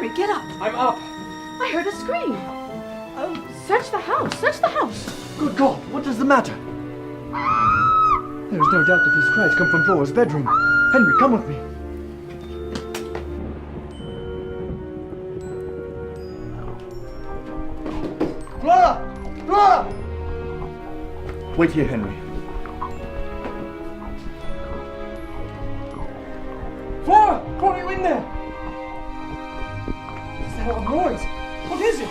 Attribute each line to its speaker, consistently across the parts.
Speaker 1: Henry, get up.
Speaker 2: I'm up.
Speaker 1: I heard a scream. Search the house. Search the house.
Speaker 2: Good God, what is the matter? There is no doubt that these cries come from Flora's bedroom. Henry, come with me. Flora! Flora! Wait here, Henry. Flora! Flora, you in there? Is that a noise? What is it?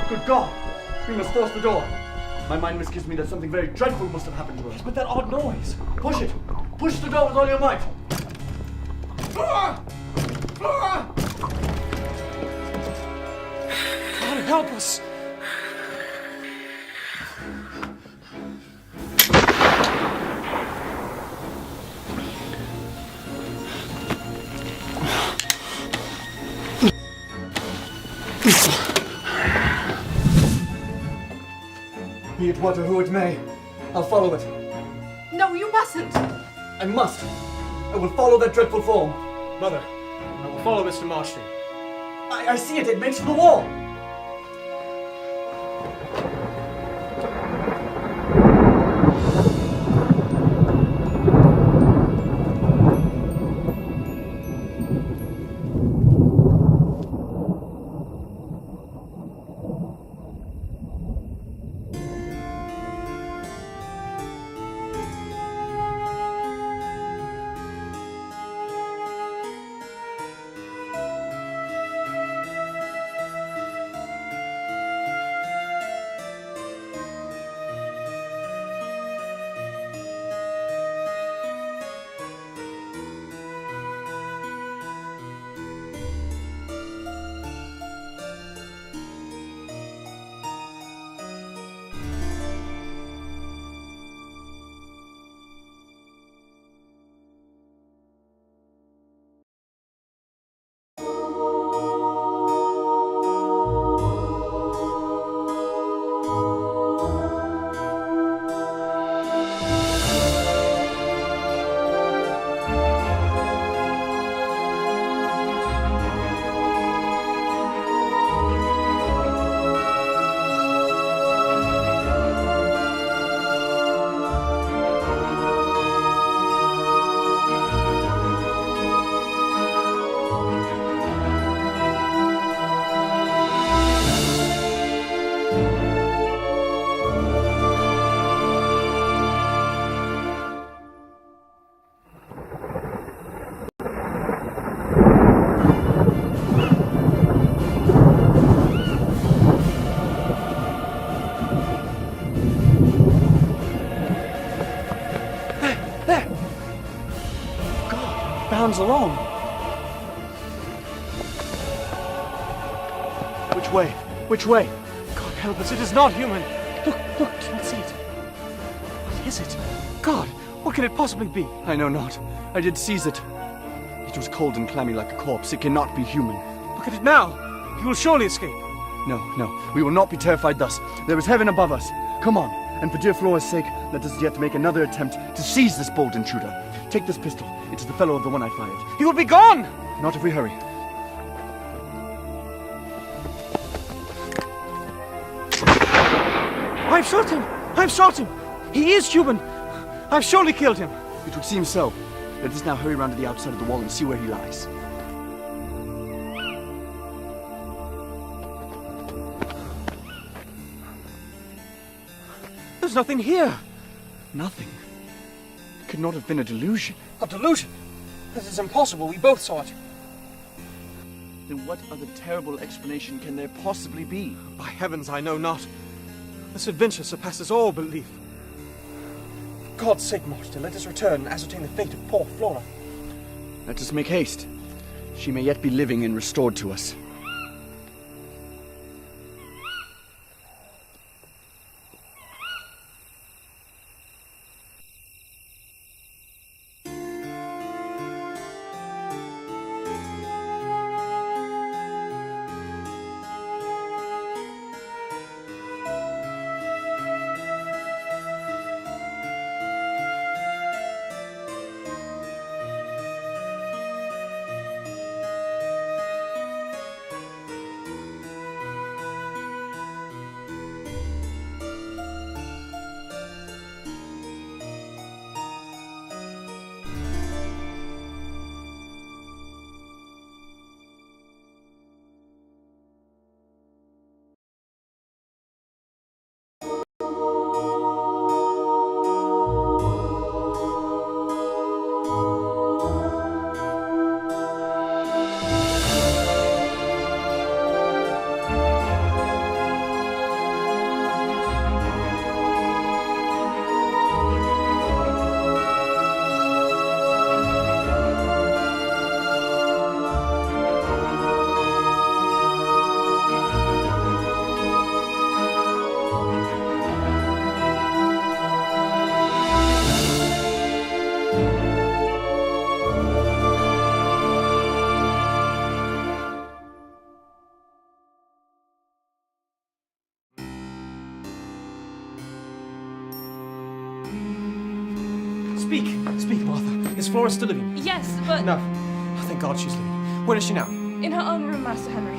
Speaker 2: Good God! We must force the door. My mind misgives me that something very dreadful must have happened to us. But that odd noise. Push it. Push the door with all your might. Flora! Flora! God help us! Be it what or who it may, I'll follow it.
Speaker 1: No, you mustn't.
Speaker 2: I must. I will follow that dreadful form.
Speaker 3: Mother, I will follow Mr. Marshall.
Speaker 2: I see it. It makes for the wall. Bounds along. Which way? Which way?
Speaker 3: God help us, it is not human.
Speaker 2: Look, can't see it.
Speaker 3: What is it? God, what can it possibly be?
Speaker 2: I know not. I did seize it. It was cold and clammy like a corpse. It cannot be human.
Speaker 3: Look at it now. He will surely escape.
Speaker 2: No. We will not be terrified thus. There is heaven above us. Come on. And for dear Flora's sake, let us yet make another attempt to seize this bold intruder. Take this pistol. It is the fellow of the one I fired.
Speaker 3: He will be gone!
Speaker 2: Not if we hurry.
Speaker 3: I've shot him! I've shot him! He is human! I've surely killed him!
Speaker 2: It would seem so. Let us now hurry round to the outside of the wall and see where he lies.
Speaker 3: There's nothing here!
Speaker 2: Nothing. It could not have been a delusion.
Speaker 3: A delusion? This is impossible. We both saw it.
Speaker 2: Then what other terrible explanation can there possibly be?
Speaker 3: By heavens, I know not. This adventure surpasses all belief. For God's sake, Marston, let us return and ascertain the fate of poor Flora.
Speaker 2: Let us make haste. She may yet be living and restored to us.
Speaker 3: Speak! Speak, Martha. Is Flora still living?
Speaker 1: Yes, but
Speaker 3: No. Oh, thank God she's living. Where is she now?
Speaker 1: in her own room, Master Henry.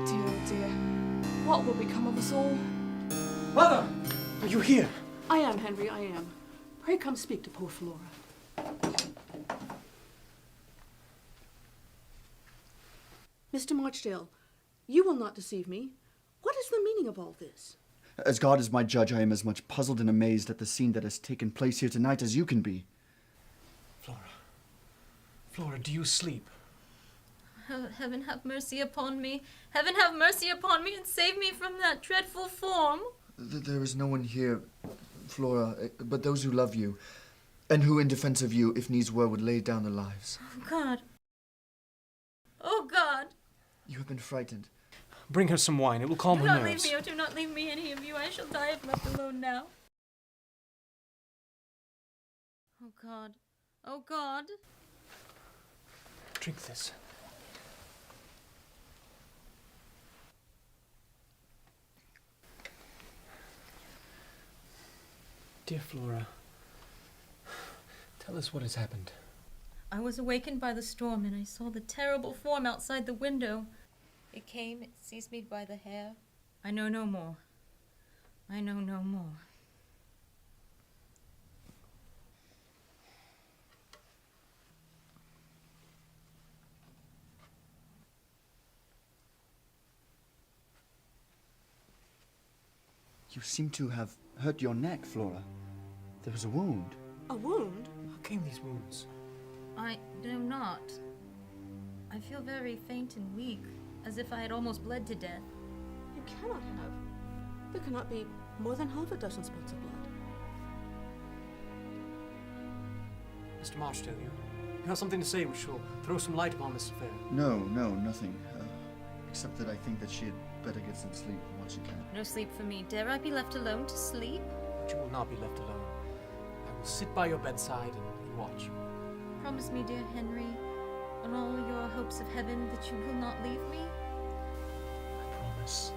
Speaker 1: Dear, oh dear. What will become of us all?
Speaker 3: Mother! Are you here?
Speaker 4: I am, Henry, I am. Pray come speak to poor Flora. Mr. Marchdale, you will not deceive me. What is the meaning of all this?
Speaker 2: As God is my judge, I am as much puzzled and amazed at the scene that has taken place here tonight as you can be.
Speaker 3: Flora. Flora, do you sleep?
Speaker 5: Heaven have mercy upon me. Heaven have mercy upon me and save me from that dreadful form.
Speaker 6: There is no one here, Flora, but those who love you, and who, in defense of you, if needs were, would lay down their lives.
Speaker 5: Oh, God. Oh, God.
Speaker 6: You have been frightened.
Speaker 3: Bring her some wine. It will calm
Speaker 5: Do
Speaker 3: her
Speaker 5: not
Speaker 3: nerves.
Speaker 5: leave me, oh, do not leave me, any of you. I shall die if left alone now. Oh, God. Oh, God.
Speaker 3: Drink this. Dear Flora, tell us what has happened.
Speaker 5: I was awakened by the storm, and I saw the terrible form outside the window. It came, it seized me by the hair. I know no more. I know no more.
Speaker 2: You seem to have hurt your neck, Flora. There was a wound.
Speaker 4: A wound?
Speaker 3: How came these wounds?
Speaker 5: I know not. I feel very faint and weak, as if I had almost bled to death.
Speaker 4: You cannot have. There cannot be more than half a dozen spots of blood.
Speaker 3: Mr. Marchdale, you have something to say which will throw some light upon this affair.
Speaker 6: No, nothing. Except that I think that she had better get some sleep while she can.
Speaker 5: No sleep for me. Dare I be left alone to sleep?
Speaker 3: But you will not be left alone. I will sit by your bedside and watch.
Speaker 5: Promise me, dear Henry, on all your hopes of heaven, that you will not leave me.
Speaker 3: I promise.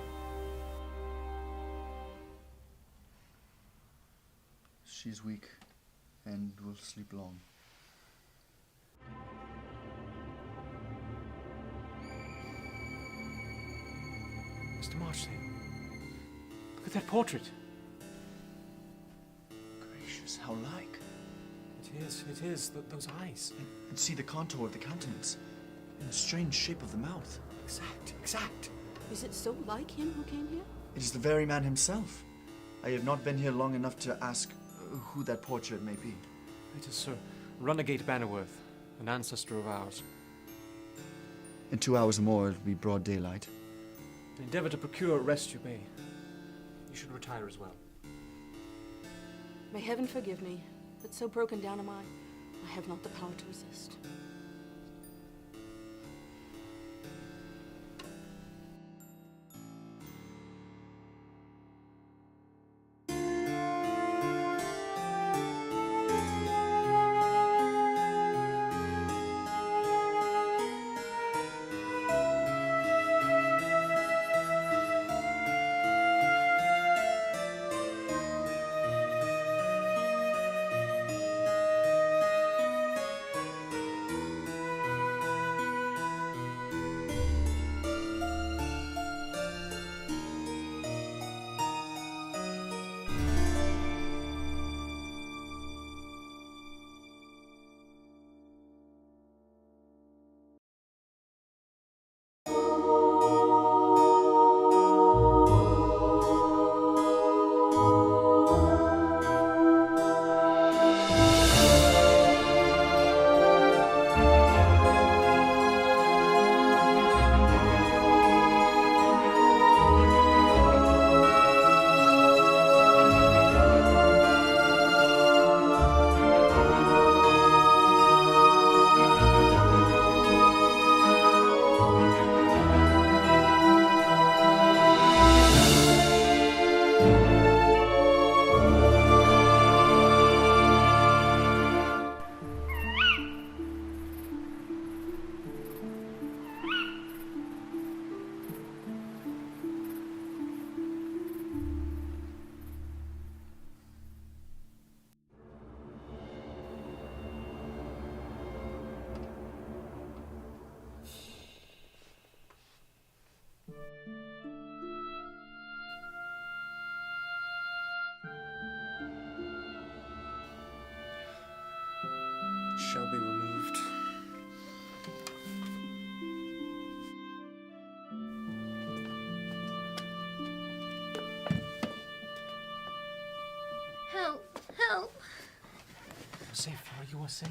Speaker 6: She is weak and will sleep long.
Speaker 3: Mr. Marchdale, look at that portrait.
Speaker 6: Gracious, how like.
Speaker 3: It is. Those eyes.
Speaker 6: And see the contour of the countenance, and the strange shape of the mouth.
Speaker 3: Exact.
Speaker 4: Is it so like him who came here?
Speaker 6: It is the very man himself. I have not been here long enough to ask who that portrait may be.
Speaker 3: It is Sir Runagate Bannerworth, an ancestor of ours.
Speaker 6: In 2 hours more, it'll be broad daylight.
Speaker 3: Endeavour to procure rest you may. You should retire as well.
Speaker 4: May heaven forgive me, but so broken down am I have not the power to resist.
Speaker 3: shall be removed.
Speaker 5: Help! Help!
Speaker 3: You're safe, Flora, you are safe.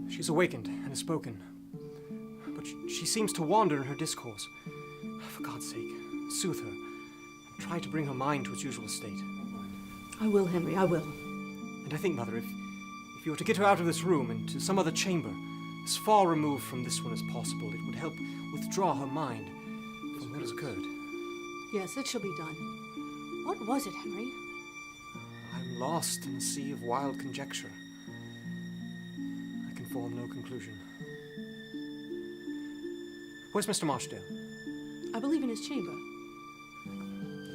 Speaker 3: She's awakened and has spoken, but she seems to wander in her discourse. For God's sake, soothe her, and try to bring her mind to its usual state.
Speaker 4: I will, Henry, I will.
Speaker 3: And I think, Mother, if you were to get her out of this room and to some other chamber, as far removed from this one as possible, it would help withdraw her mind from what has occurred.
Speaker 4: Yes, it shall be done. What was it, Henry?
Speaker 3: I'm lost in a sea of wild conjecture. I can form no conclusion. Where's Mr. Marchdale?
Speaker 4: I believe in his chamber.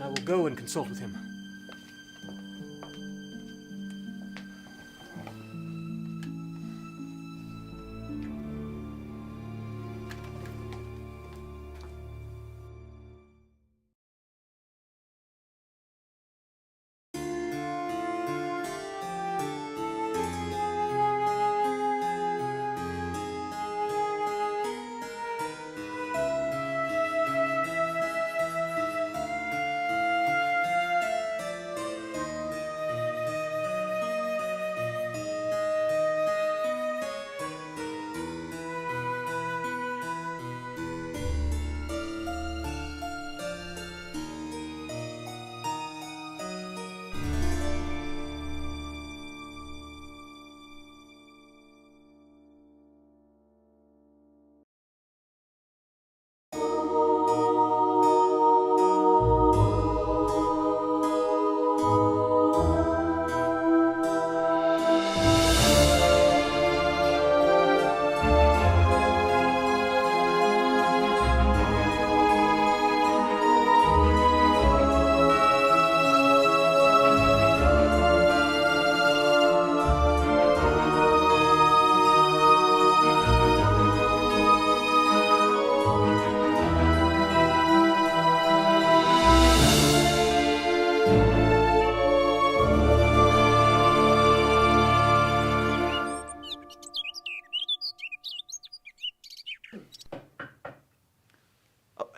Speaker 3: I will go and consult with him.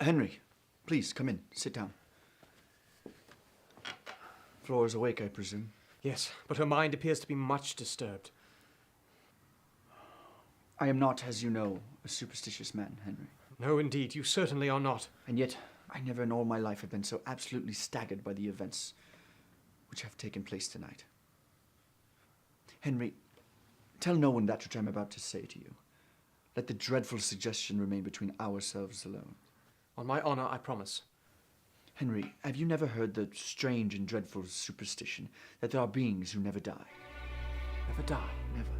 Speaker 6: Henry, please come in. Sit down. Flora's awake, I presume.
Speaker 3: Yes, but her mind appears to be much disturbed.
Speaker 6: I am not, as you know, a superstitious man, Henry.
Speaker 3: No, indeed, you certainly are not.
Speaker 6: And yet, I never in all my life have been so absolutely staggered by the events which have taken place tonight. Henry, tell no one that which I'm about to say to you. Let the dreadful suggestion remain between ourselves alone.
Speaker 3: On my honor, I promise.
Speaker 6: Henry, have you never heard the strange and dreadful superstition that there are beings who never die?
Speaker 3: Never die.
Speaker 6: Never.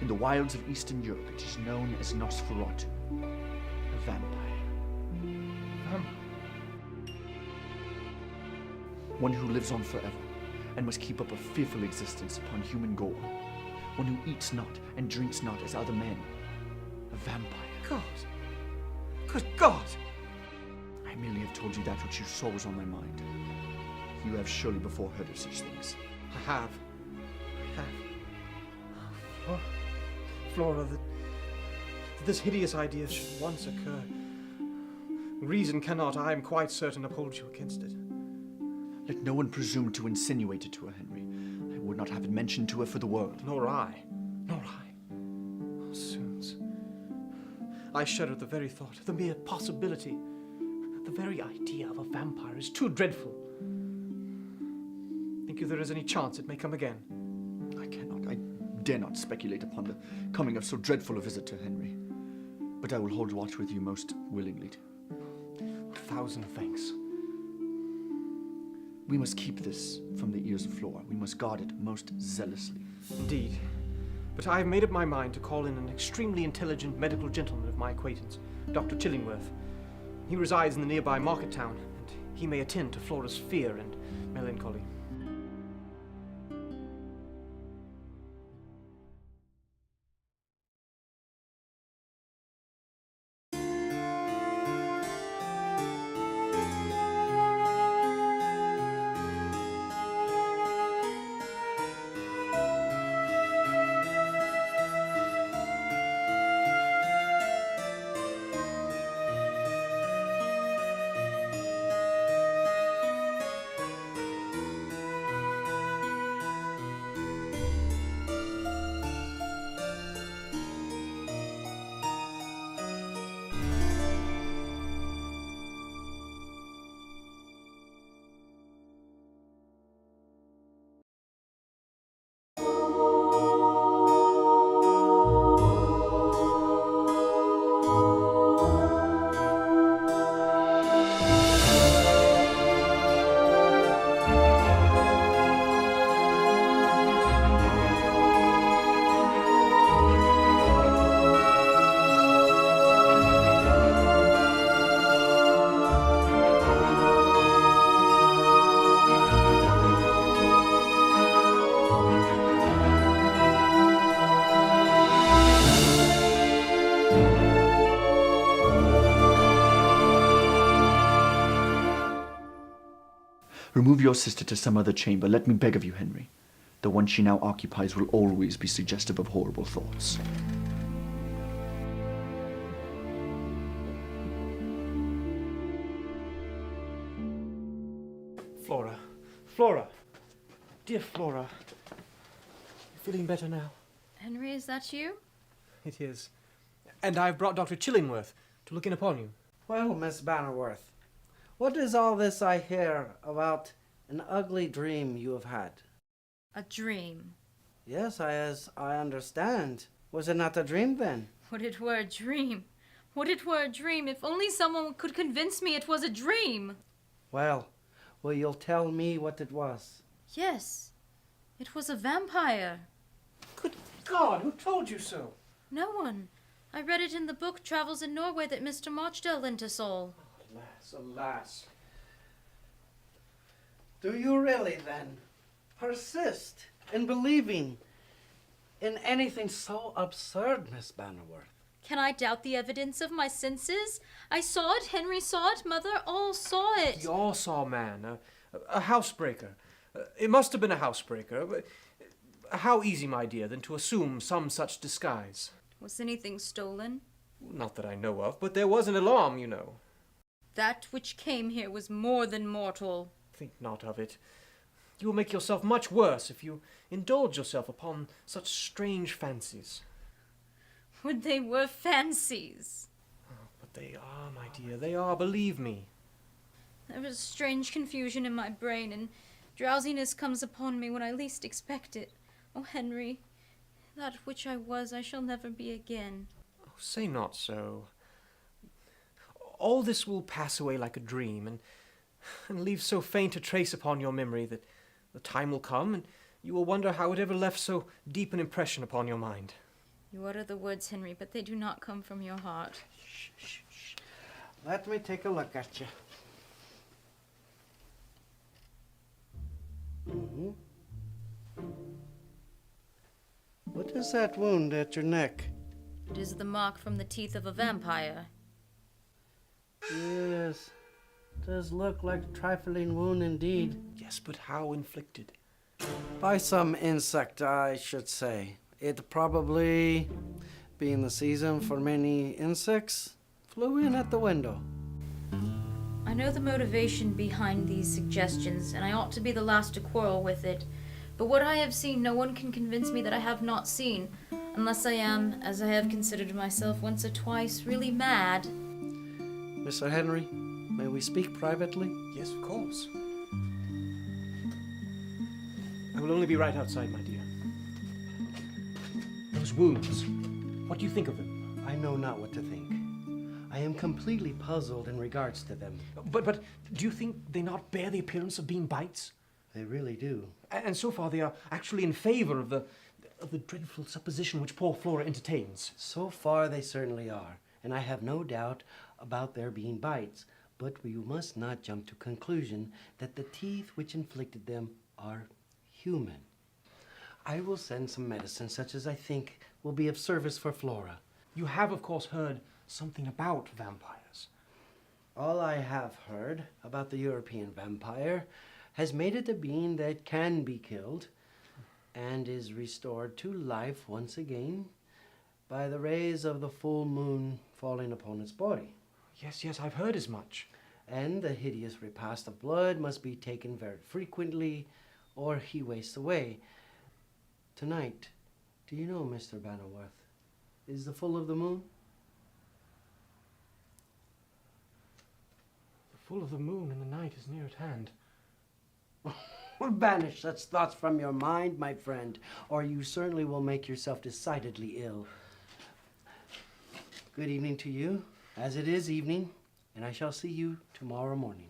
Speaker 6: In the wilds of Eastern Europe, it is known as Nosferatu, a vampire. One who lives on forever and must keep up a fearful existence upon human gore. One who eats not and drinks not as other men. A vampire.
Speaker 3: God. Good God!
Speaker 6: I merely have told you that which you saw was on my mind. You have surely before heard of such things.
Speaker 3: I have. Oh, Flora, that this hideous idea should once occur. Reason cannot, I am quite certain, uphold you against it.
Speaker 6: Let no one presume to insinuate it to her, Henry. I would not have it mentioned to her for the world.
Speaker 3: Nor I. Nor I. Oh, Soons. I shudder at the very thought, the mere possibility. The very idea of a vampire is too dreadful. Think you there is any chance it may come again?
Speaker 6: I cannot. I dare not speculate upon the coming of so dreadful a visitor, Henry. But I will hold watch with you most willingly.
Speaker 3: 1,000 thanks.
Speaker 6: We must keep this from the ears of Flora. We must guard it most zealously.
Speaker 3: Indeed. But I have made up my mind to call in an extremely intelligent medical gentleman of my acquaintance, Dr. Chillingworth. He resides in the nearby market town, and he may attend to Flora's fear and melancholy.
Speaker 6: Remove your sister to some other chamber. Let me beg of you, Henry. The one she now occupies will always be suggestive of horrible thoughts.
Speaker 3: Flora. Flora. Dear Flora. You feeling better now?
Speaker 5: Henry, is that you?
Speaker 3: It is. And I've brought Dr. Chillingworth to look in upon you.
Speaker 7: Well, Miss Bannerworth, what is all this I hear about an ugly dream you have had?
Speaker 5: A dream.
Speaker 7: Yes, as I understand. Was it not a dream then?
Speaker 5: Would it were a dream. Would it were a dream. If only someone could convince me it was a dream.
Speaker 7: Well, will you tell me what it was?
Speaker 5: Yes. It was a vampire.
Speaker 3: Good God, who told you so?
Speaker 5: No one. I read it in the book Travels in Norway that Mr. Marchdale lent us all.
Speaker 3: Alas, alas.
Speaker 7: Do you really then persist in believing in anything so absurd, Miss Bannerworth?
Speaker 5: Can I doubt the evidence of my senses? I saw it, Henry saw it, Mother, all saw it.
Speaker 3: You all saw a man, a housebreaker. It must have been a housebreaker. But how easy, my dear, than to assume some such disguise.
Speaker 5: Was anything stolen?
Speaker 3: Not that I know of, but there was an alarm, you know.
Speaker 5: That which came here was more than mortal.
Speaker 3: Think not of it. You will make yourself much worse if you indulge yourself upon such strange fancies.
Speaker 5: Would they were fancies.
Speaker 3: Oh, but they are, my dear, they are, believe me.
Speaker 5: There is strange confusion in my brain, and drowsiness comes upon me when I least expect it. Oh, Henry, that which I was I shall never be again.
Speaker 3: Oh, say not so. All this will pass away like a dream, and leave so faint a trace upon your memory that the time will come, and you will wonder how it ever left so deep an impression upon your mind.
Speaker 5: You utter the words, Henry, but they do not come from your heart.
Speaker 7: Shh, shh, shh. Let me take a look at you. What is that wound at your neck?
Speaker 5: It is the mark from the teeth of a vampire.
Speaker 7: Yes, does look like a trifling wound indeed.
Speaker 3: Yes, but how inflicted?
Speaker 7: By some insect, I should say. It probably, being the season for many insects, flew in at the window.
Speaker 5: I know the motivation behind these suggestions, and I ought to be the last to quarrel with it. But what I have seen, no one can convince me that I have not seen, unless I am, as I have considered myself once or twice, really mad.
Speaker 7: Mr. Henry, may we speak privately?
Speaker 3: Yes, of course. I will only be right outside, my dear. Those wounds, what do you think of them?
Speaker 7: I know not what to think. I am completely puzzled in regards to them.
Speaker 3: But do you think they not bear the appearance of being bites?
Speaker 7: They really do.
Speaker 3: And so far they are actually in favor of the dreadful supposition which poor Flora entertains.
Speaker 7: So far they certainly are, and I have no doubt about their being bites. But we must not jump to conclusion that the teeth which inflicted them are human. I will send some medicine such as I think will be of service for Flora.
Speaker 3: You have, of course, heard something about vampires.
Speaker 7: All I have heard about the European vampire has made it a being that can be killed and is restored to life once again by the rays of the full moon falling upon its body.
Speaker 3: Yes, I've heard as much.
Speaker 7: And the hideous repast of blood must be taken very frequently, or he wastes away. Tonight, do you know, Mr. Bannerworth, is the full of the moon?
Speaker 3: The full of the moon and the night is near at hand.
Speaker 7: Banish such thoughts from your mind, my friend, or you certainly will make yourself decidedly ill. Good evening to you, as it is evening, and I shall see you tomorrow morning.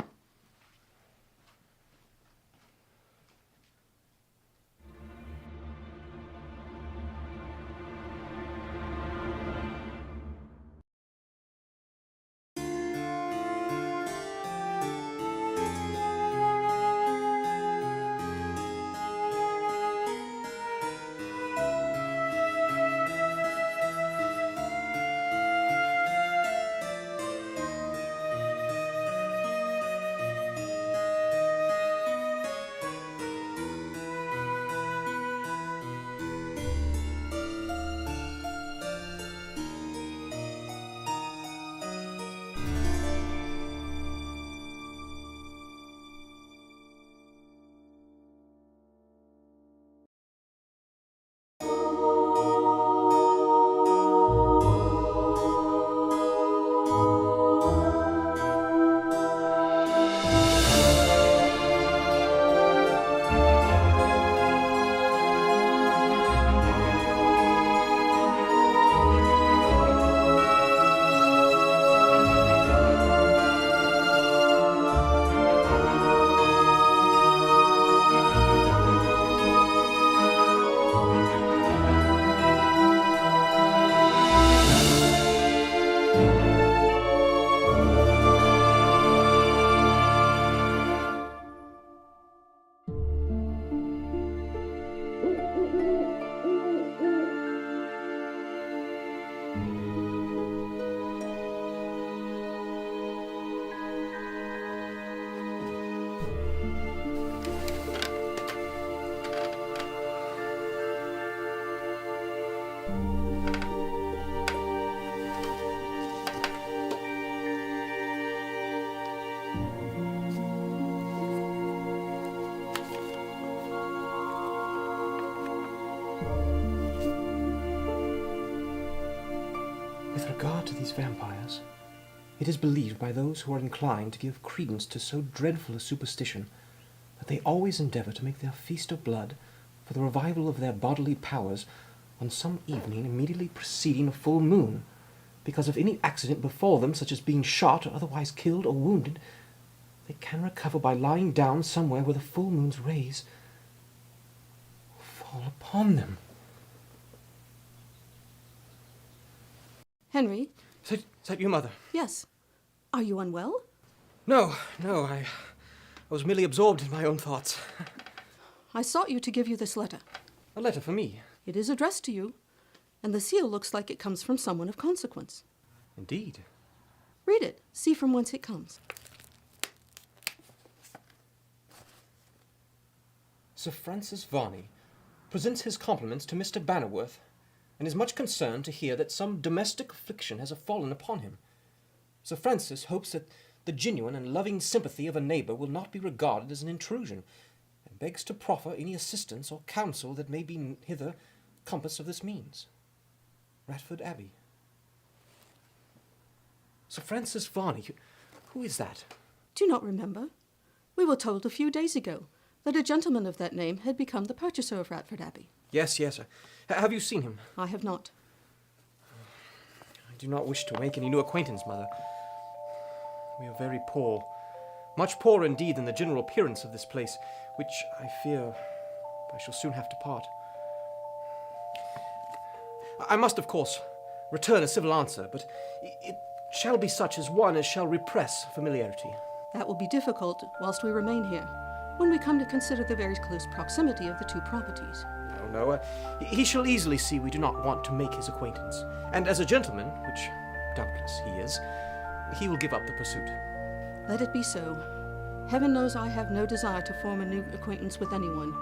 Speaker 3: With regard to these vampires, it is believed by those who are inclined to give credence to so dreadful a superstition that they always endeavour to make their feast of blood for the revival of their bodily powers on some evening immediately preceding a full moon, because if any accident befall them, such as being shot or otherwise killed or wounded, they can recover by lying down somewhere where the full moon's rays fall upon them.
Speaker 4: Henry?
Speaker 3: Is that you, Mother?
Speaker 4: Yes. Are you unwell?
Speaker 3: No, I was merely absorbed in my own thoughts.
Speaker 4: I sought you to give you this letter.
Speaker 3: A letter for me?
Speaker 4: It is addressed to you, and the seal looks like it comes from someone of consequence.
Speaker 3: Indeed.
Speaker 4: Read it. See from whence it comes.
Speaker 3: Sir Francis Varney presents his compliments to Mr. Bannerworth, and is much concerned to hear that some domestic affliction has fallen upon him. Sir Francis hopes that the genuine and loving sympathy of a neighbour will not be regarded as an intrusion, and begs to proffer any assistance or counsel that may be hither compass of this means. Ratford Abbey. Sir Francis Varney, who is that?
Speaker 4: Do you not remember? We were told a few days ago that a gentleman of that name had become the purchaser of Ratford Abbey.
Speaker 3: Yes. Have you seen him?
Speaker 4: I have not.
Speaker 3: I do not wish to make any new acquaintance, Mother. We are very poor. Much poorer indeed than the general appearance of this place, which I fear I shall soon have to part. I must, of course, return a civil answer, but it shall be such as one as shall repress familiarity.
Speaker 4: That will be difficult whilst we remain here, when we come to consider the very close proximity of the two properties.
Speaker 3: No, he shall easily see we do not want to make his acquaintance. And as a gentleman, which doubtless he is, he will give up the pursuit.
Speaker 4: Let it be so. Heaven knows I have no desire to form a new acquaintance with anyone.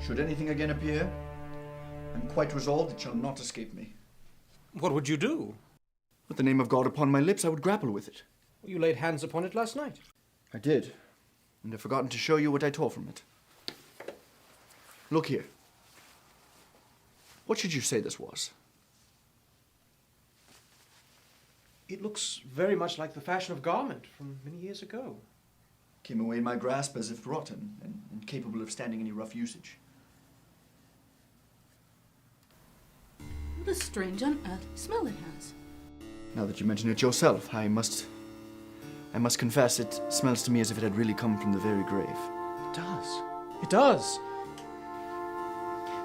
Speaker 6: Should anything again appear, I'm quite resolved it shall not escape me.
Speaker 3: What would you do?
Speaker 6: With the name of God upon my lips, I would grapple with it.
Speaker 3: You laid hands upon it last night.
Speaker 6: I did, and have forgotten to show you what I tore from it. Look here. What should you say this was?
Speaker 3: It looks very much like the fashion of garment from many years ago.
Speaker 6: Came away in my grasp as if rotten and incapable of standing any rough usage.
Speaker 4: What a strange, unearthly smell it has.
Speaker 6: Now that you mention it yourself, I must confess it smells to me as if it had really come from the very grave.
Speaker 3: It does. It does.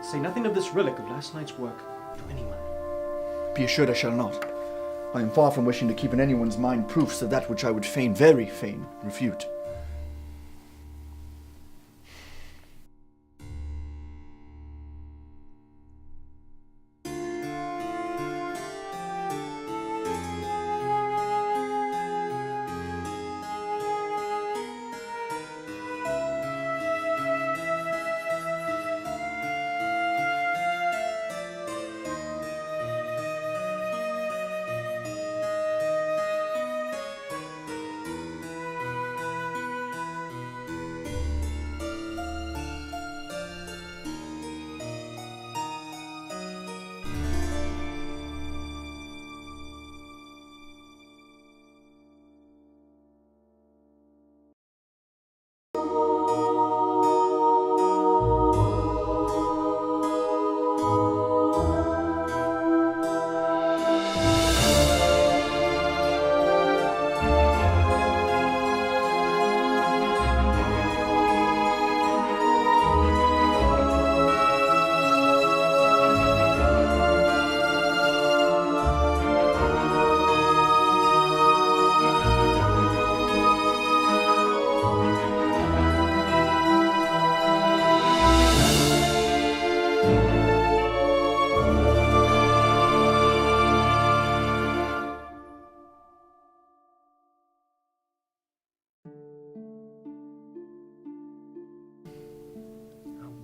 Speaker 3: Say nothing of this relic of last night's work to anyone.
Speaker 6: Be assured I shall not. I am far from wishing to keep in anyone's mind proofs of that which I would fain, very fain, refute.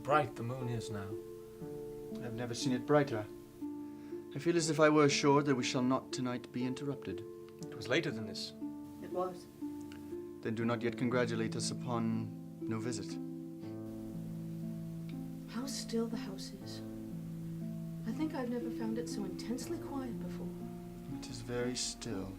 Speaker 3: Bright the moon is now.
Speaker 6: I've never seen it brighter. I feel as if I were assured that we shall not tonight be interrupted.
Speaker 3: It was later than this.
Speaker 4: It was.
Speaker 6: Then do not yet congratulate us upon no visit.
Speaker 4: How still the house is. I think I've never found it so intensely quiet before.
Speaker 6: It is very still.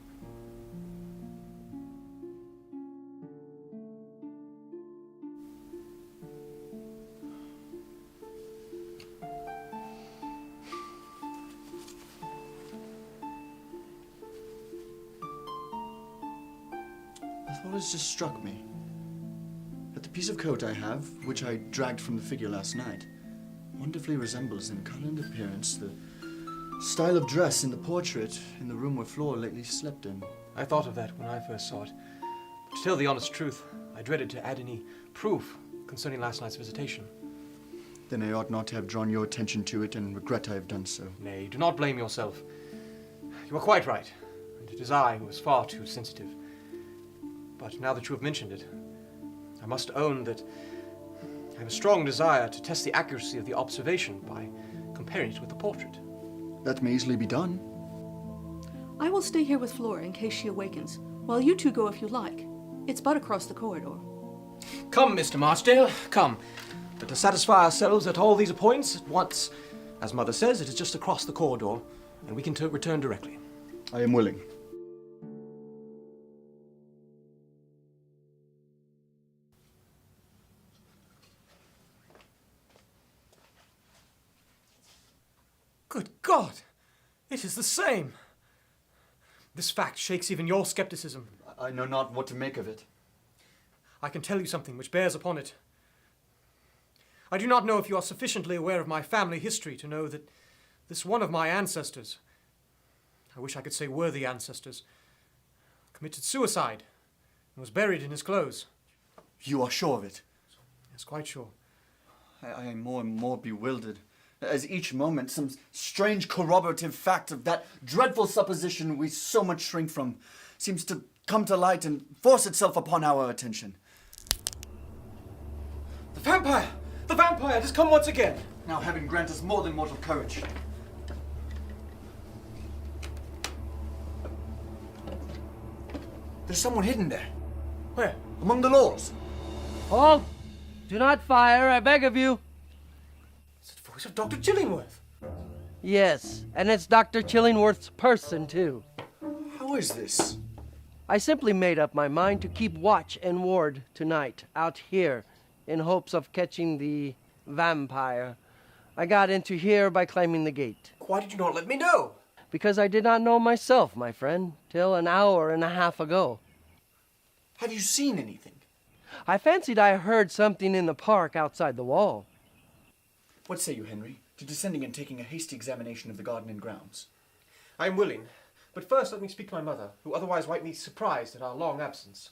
Speaker 6: What has just struck me? That the piece of coat I have, which I dragged from the figure last night, wonderfully resembles in colour and appearance the style of dress in the portrait in the room where Flora lately slept in.
Speaker 3: I thought of that when I first saw it. But to tell the honest truth, I dreaded to add any proof concerning last night's visitation.
Speaker 6: Then I ought not to have drawn your attention to it, and regret I have done so.
Speaker 3: Nay, do not blame yourself. You are quite right, and it is I who was far too sensitive. But now that you have mentioned it, I must own that I have a strong desire to test the accuracy of the observation by comparing it with the portrait.
Speaker 6: That may easily be done.
Speaker 4: I will stay here with Flora in case she awakens, while you two go if you like. It's but across the corridor.
Speaker 3: Come, Mr. Marchdale, come. Let us satisfy ourselves at all these points at once. As Mother says, it is just across the corridor, and we can return directly.
Speaker 6: I am willing.
Speaker 3: Good God! It is the same! This fact shakes even your skepticism.
Speaker 6: I know not what to make of it.
Speaker 3: I can tell you something which bears upon it. I do not know if you are sufficiently aware of my family history to know that this one of my ancestors, I wish I could say worthy ancestors, committed suicide and was buried in his clothes.
Speaker 6: You are sure of it?
Speaker 3: Yes, quite sure.
Speaker 6: I am more and more bewildered, as each moment some strange corroborative fact of that dreadful supposition we so much shrink from seems to come to light and force itself upon our attention.
Speaker 3: The vampire! The vampire has come once again!
Speaker 6: Now heaven grant us more than mortal courage. There's someone hidden there.
Speaker 3: Where?
Speaker 6: Among the laws.
Speaker 7: Halt! Do not fire, I beg of you.
Speaker 3: It's the voice of Dr. Chillingworth.
Speaker 7: Yes, and it's Dr. Chillingworth's person, too.
Speaker 6: How is this?
Speaker 7: I simply made up my mind to keep watch and ward tonight out here in hopes of catching the vampire. I got into here by climbing the gate.
Speaker 3: Why did you not let me know?
Speaker 7: Because I did not know myself, my friend, till an hour and a half ago.
Speaker 6: Have you seen anything?
Speaker 7: I fancied I heard something in the park outside the wall.
Speaker 6: What say you, Henry, to descending and taking a hasty examination of the garden and grounds?
Speaker 3: I am willing, but first let me speak to my mother, who otherwise might be surprised at our long absence.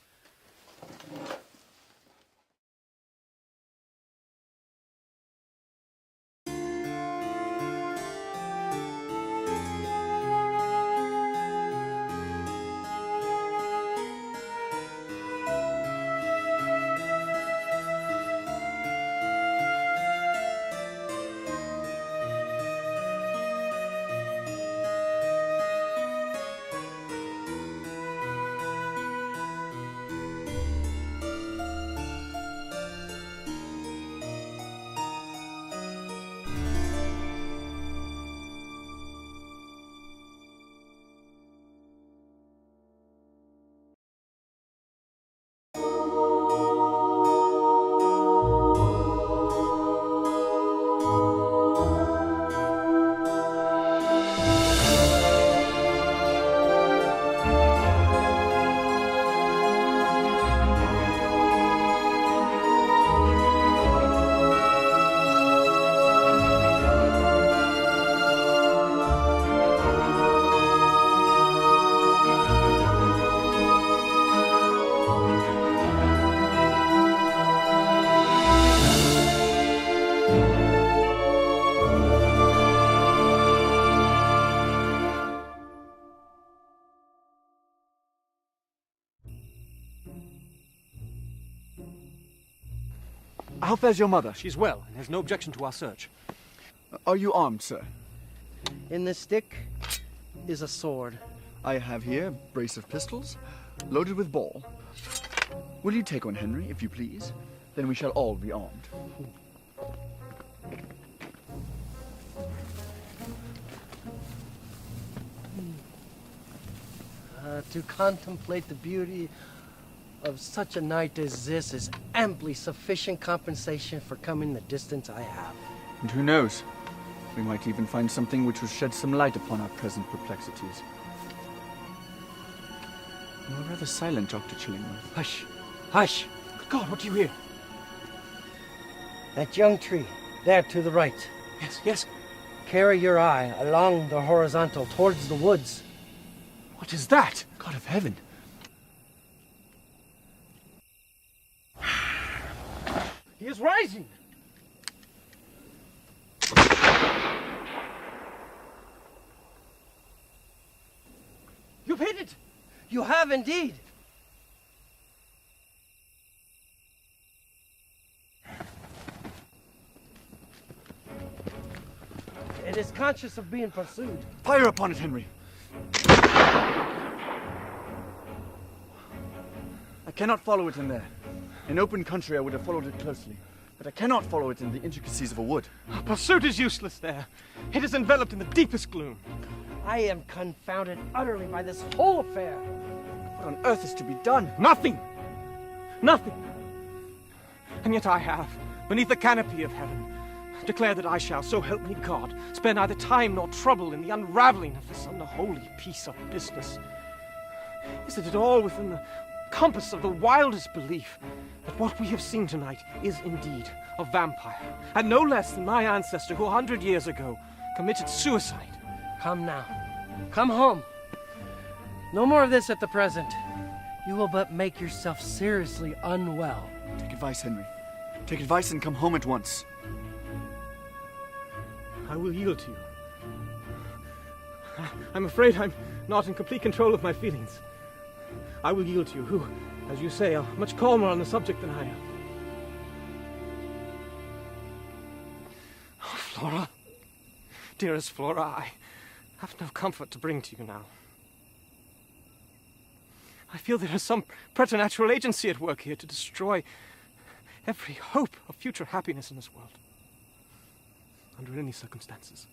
Speaker 6: How fares your mother?
Speaker 3: She's well and has no objection to our search.
Speaker 6: Are you armed, sir?
Speaker 7: In the stick is a sword.
Speaker 6: I have here a brace of pistols, loaded with ball. Will you take one, Henry, if you please? Then we shall all be armed.
Speaker 7: To contemplate the beauty of such a night as this is amply sufficient compensation for coming the distance I have.
Speaker 6: And who knows? We might even find something which will shed some light upon our present perplexities.
Speaker 2: You're rather silent, Dr. Chillingworth.
Speaker 7: Hush! Hush!
Speaker 3: Good God, what do you hear?
Speaker 7: That young tree, there to the right.
Speaker 3: Yes, yes.
Speaker 7: Carry your eye along the horizontal towards the woods.
Speaker 3: What is that?
Speaker 2: God of heaven.
Speaker 7: He is rising!
Speaker 3: You've hit it!
Speaker 7: You have indeed! It is conscious of being pursued.
Speaker 2: Fire upon it, Henry. I cannot follow it in there. In open country, I would have followed it closely. But I cannot follow it in the intricacies of a wood.
Speaker 3: Pursuit is useless there. It is enveloped in the deepest gloom.
Speaker 7: I am confounded utterly by this whole affair.
Speaker 2: What on earth is to be done?
Speaker 3: Nothing! Nothing! And yet I have, beneath the canopy of heaven, declared that I shall, so help me God, spare neither time nor trouble in the unraveling of this unholy piece of business. Is it at all within the compass of the wildest belief that what we have seen tonight is indeed a vampire, and no less than my ancestor who 100 years ago committed suicide?
Speaker 7: Come now. Come home. No more of this at the present. You will but make yourself seriously unwell.
Speaker 2: Take advice, Henry. Take advice and come home at once.
Speaker 3: I will yield to you. I'm afraid I'm not in complete control of my feelings. I will yield to you, who, as you say, are much calmer on the subject than I am. Oh, Flora. Dearest Flora, I have no comfort to bring to you now. I feel there is some preternatural agency at work here to destroy every hope of future happiness in this world. Under any circumstances.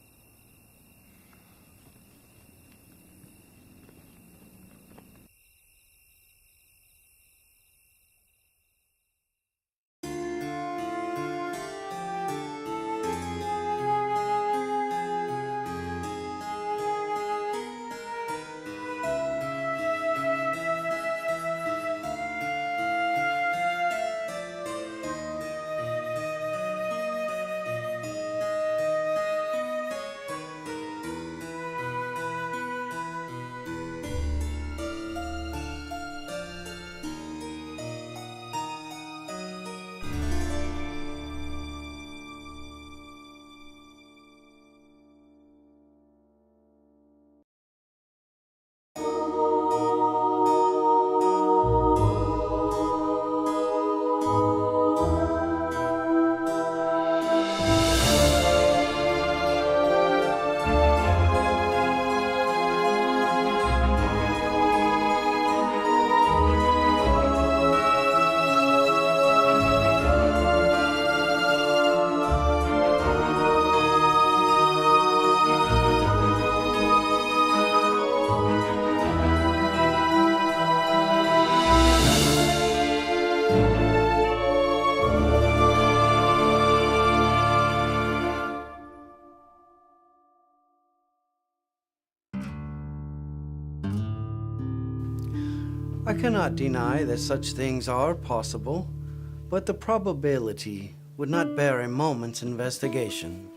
Speaker 7: I cannot deny that such things are possible, but the probability would not bear a moment's investigation.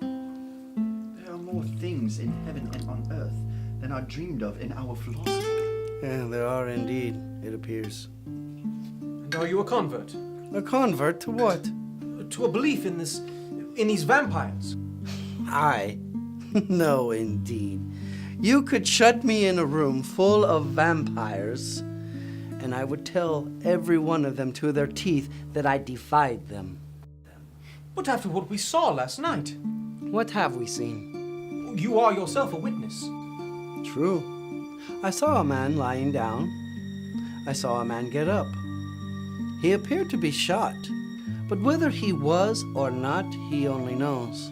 Speaker 6: There are more things in heaven and on earth than are dreamed of in our philosophy.
Speaker 7: Yeah, there are indeed, it appears.
Speaker 3: And are you a convert?
Speaker 7: A convert to what?
Speaker 3: To a belief in these vampires?
Speaker 7: I? No, indeed. You could shut me in a room full of vampires, and I would tell every one of them to their teeth that I defied them.
Speaker 3: But after what we saw last night,
Speaker 7: What have we seen?
Speaker 3: you are yourself a witness.
Speaker 7: True. I saw a man lying down. I saw a man get up. He appeared to be shot, but whether he was or not, he only knows.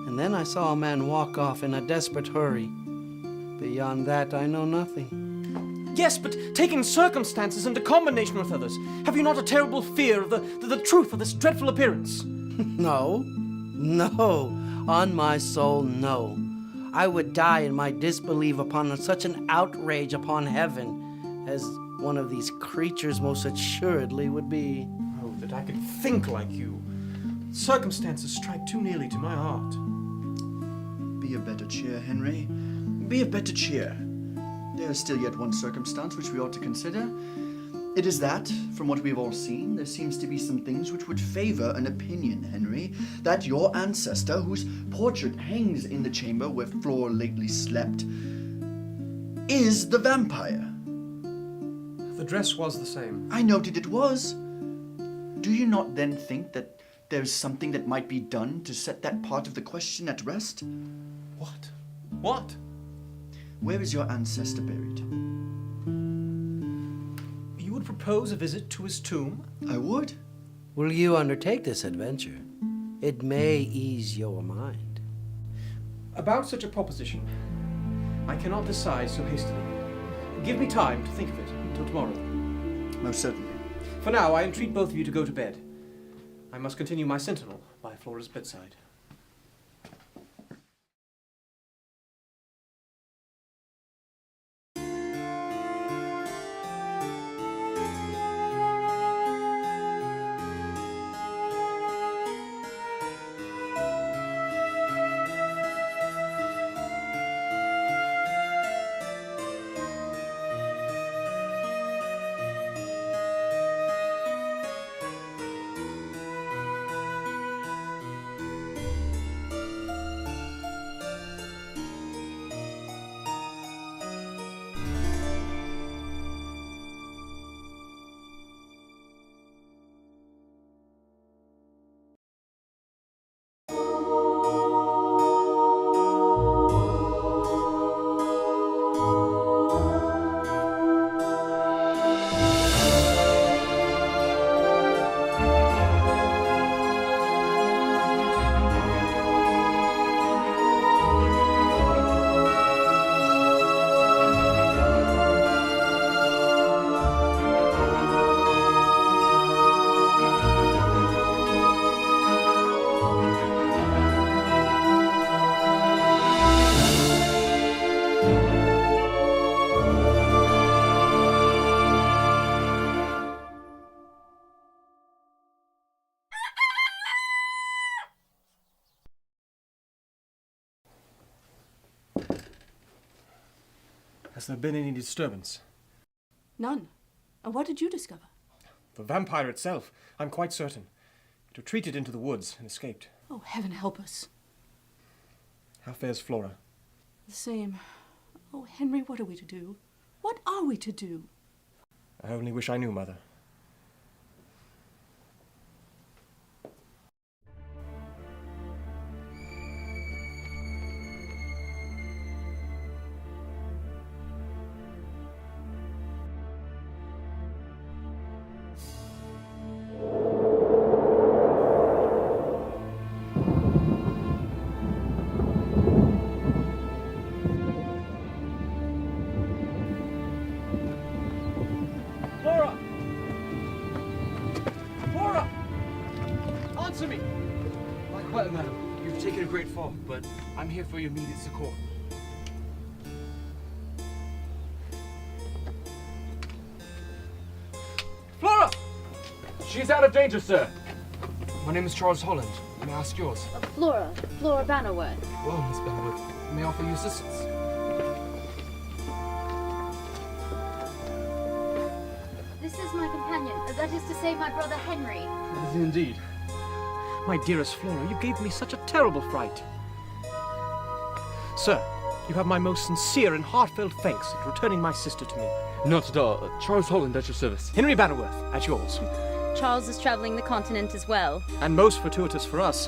Speaker 7: And then I saw a man walk off in a desperate hurry. Beyond that, I know nothing.
Speaker 3: Yes, but taking circumstances into combination with others, have you not a terrible fear of the truth of this dreadful appearance?
Speaker 7: No, on my soul, no. I would die in my disbelief upon such an outrage upon heaven as one of these creatures most assuredly would be.
Speaker 3: Oh, that I could think like you. Circumstances strike too nearly to my heart.
Speaker 6: Be of better cheer, Henry. Be of better cheer. There is still yet one circumstance which we ought to consider. It is that, from what we have all seen, there seems to be some things which would favor an opinion, Henry, that your ancestor, whose portrait hangs in the chamber where Flora lately slept, is the vampire.
Speaker 3: The dress was the same.
Speaker 6: I noted it was. Do you not then think that there's something that might be done to set that part of the question at rest?
Speaker 3: What? What?
Speaker 6: Where is your ancestor buried?
Speaker 3: You would propose a visit to his tomb?
Speaker 6: I would.
Speaker 7: Will you undertake this adventure? It may ease your mind.
Speaker 3: About such a proposition, I cannot decide so hastily. Give me time to think of it until tomorrow.
Speaker 6: Most certainly.
Speaker 3: For now, I entreat both of you to go to bed. I must continue my sentinel by Flora's bedside. Has there been any disturbance?
Speaker 4: None. And what did you discover?
Speaker 3: The vampire itself, I'm quite certain. It retreated into the woods and escaped.
Speaker 4: Oh, heaven help us.
Speaker 3: How fares Flora?
Speaker 4: The same. Oh, Henry, what are we to do? What are we to do?
Speaker 3: I only wish I knew, Mother. Flora! Flora! Answer me!
Speaker 8: Lie quiet, madam. You've taken a great fall, but I'm here for your immediate succor.
Speaker 3: Flora!
Speaker 8: She's out of danger, sir. My name is Charles Holland. May I ask yours?
Speaker 5: Flora Bannerworth.
Speaker 8: Well, Miss Benwood, may I offer you assistance?
Speaker 5: This is my companion. That is to say, my brother Henry.
Speaker 8: It is indeed.
Speaker 3: My dearest Flora, you gave me such a terrible fright. Sir, you have my most sincere and heartfelt thanks at returning my sister to me.
Speaker 8: Not at all. Charles Holland at your service.
Speaker 3: Henry Bannerworth, at yours.
Speaker 9: Charles is traveling the continent as well.
Speaker 3: And most fortuitous for us.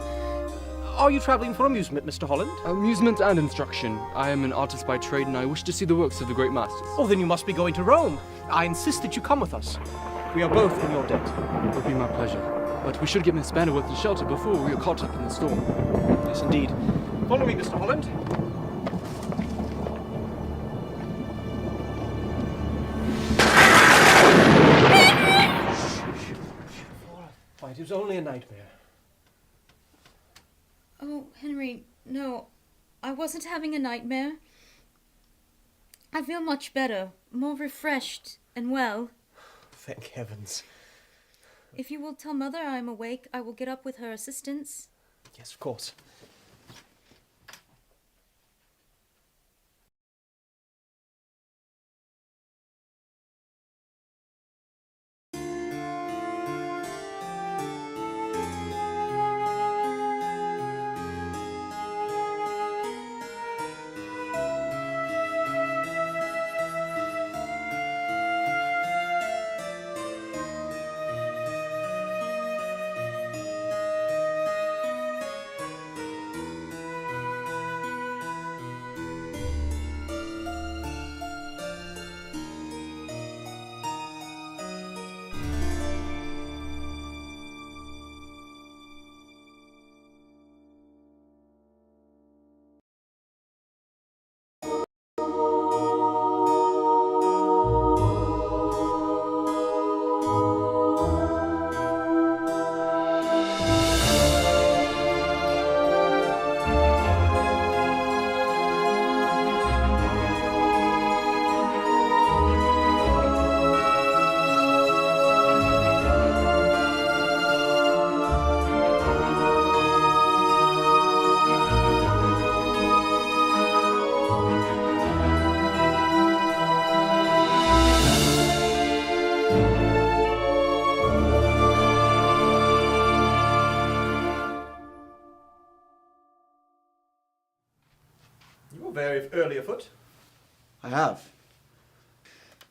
Speaker 3: Are you traveling for amusement, Mr. Holland?
Speaker 8: Amusement and instruction. I am an artist by trade, and I wish to see the works of the great masters.
Speaker 3: Oh, then you must be going to Rome. I insist that you come with us. We are both in your debt.
Speaker 8: It would be my pleasure. But we should get Miss Bannerworth to shelter before we are caught up in the storm.
Speaker 3: Yes, indeed. Follow me, Mr. Holland. Why, it was only a nightmare.
Speaker 5: Oh, Henry, no. I wasn't having a nightmare. I feel much better, more refreshed. and well.
Speaker 3: Thank heavens.
Speaker 5: If you will tell Mother I am awake, I will get up with her assistance.
Speaker 3: Yes, of course. You were very early afoot.
Speaker 6: I have.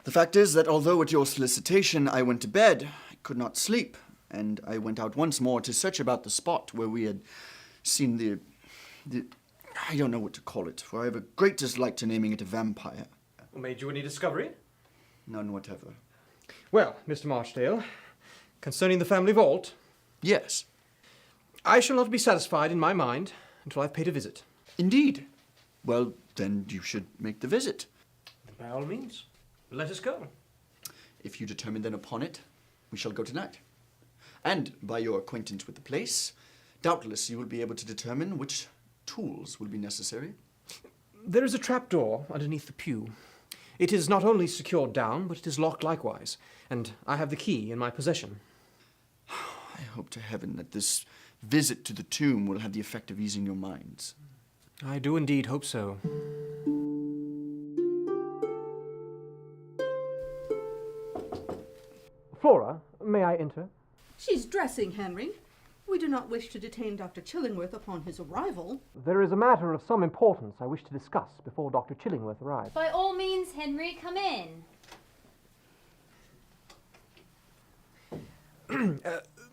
Speaker 6: The fact is that although at your solicitation I went to bed, I could not sleep, and I went out once more to search about the spot where we had seen the I don't know what to call it, for I have a great dislike to naming it a vampire.
Speaker 3: Made you any discovery?
Speaker 6: None whatever.
Speaker 3: Well, Mr. Marchdale, concerning the family vault,
Speaker 6: Yes.
Speaker 3: I shall not be satisfied in my mind until I've paid a visit.
Speaker 6: Indeed. Well, then you should make the visit.
Speaker 3: By all means, let us go.
Speaker 6: If you determine then upon it, we shall go tonight. And by your acquaintance with the place, doubtless you will be able to determine which tools will be necessary.
Speaker 3: There is a trapdoor underneath the pew. It is not only secured down, but it is locked likewise, and I have the key in my possession.
Speaker 6: I hope to heaven that this visit to the tomb will have the effect of easing your minds.
Speaker 3: I do indeed hope so. Flora, may I enter?
Speaker 4: She's dressing, Henry. We do not wish to detain Dr. Chillingworth upon his arrival.
Speaker 3: There is a matter of some importance I wish to discuss before Dr. Chillingworth arrives.
Speaker 5: By all means, Henry, come in.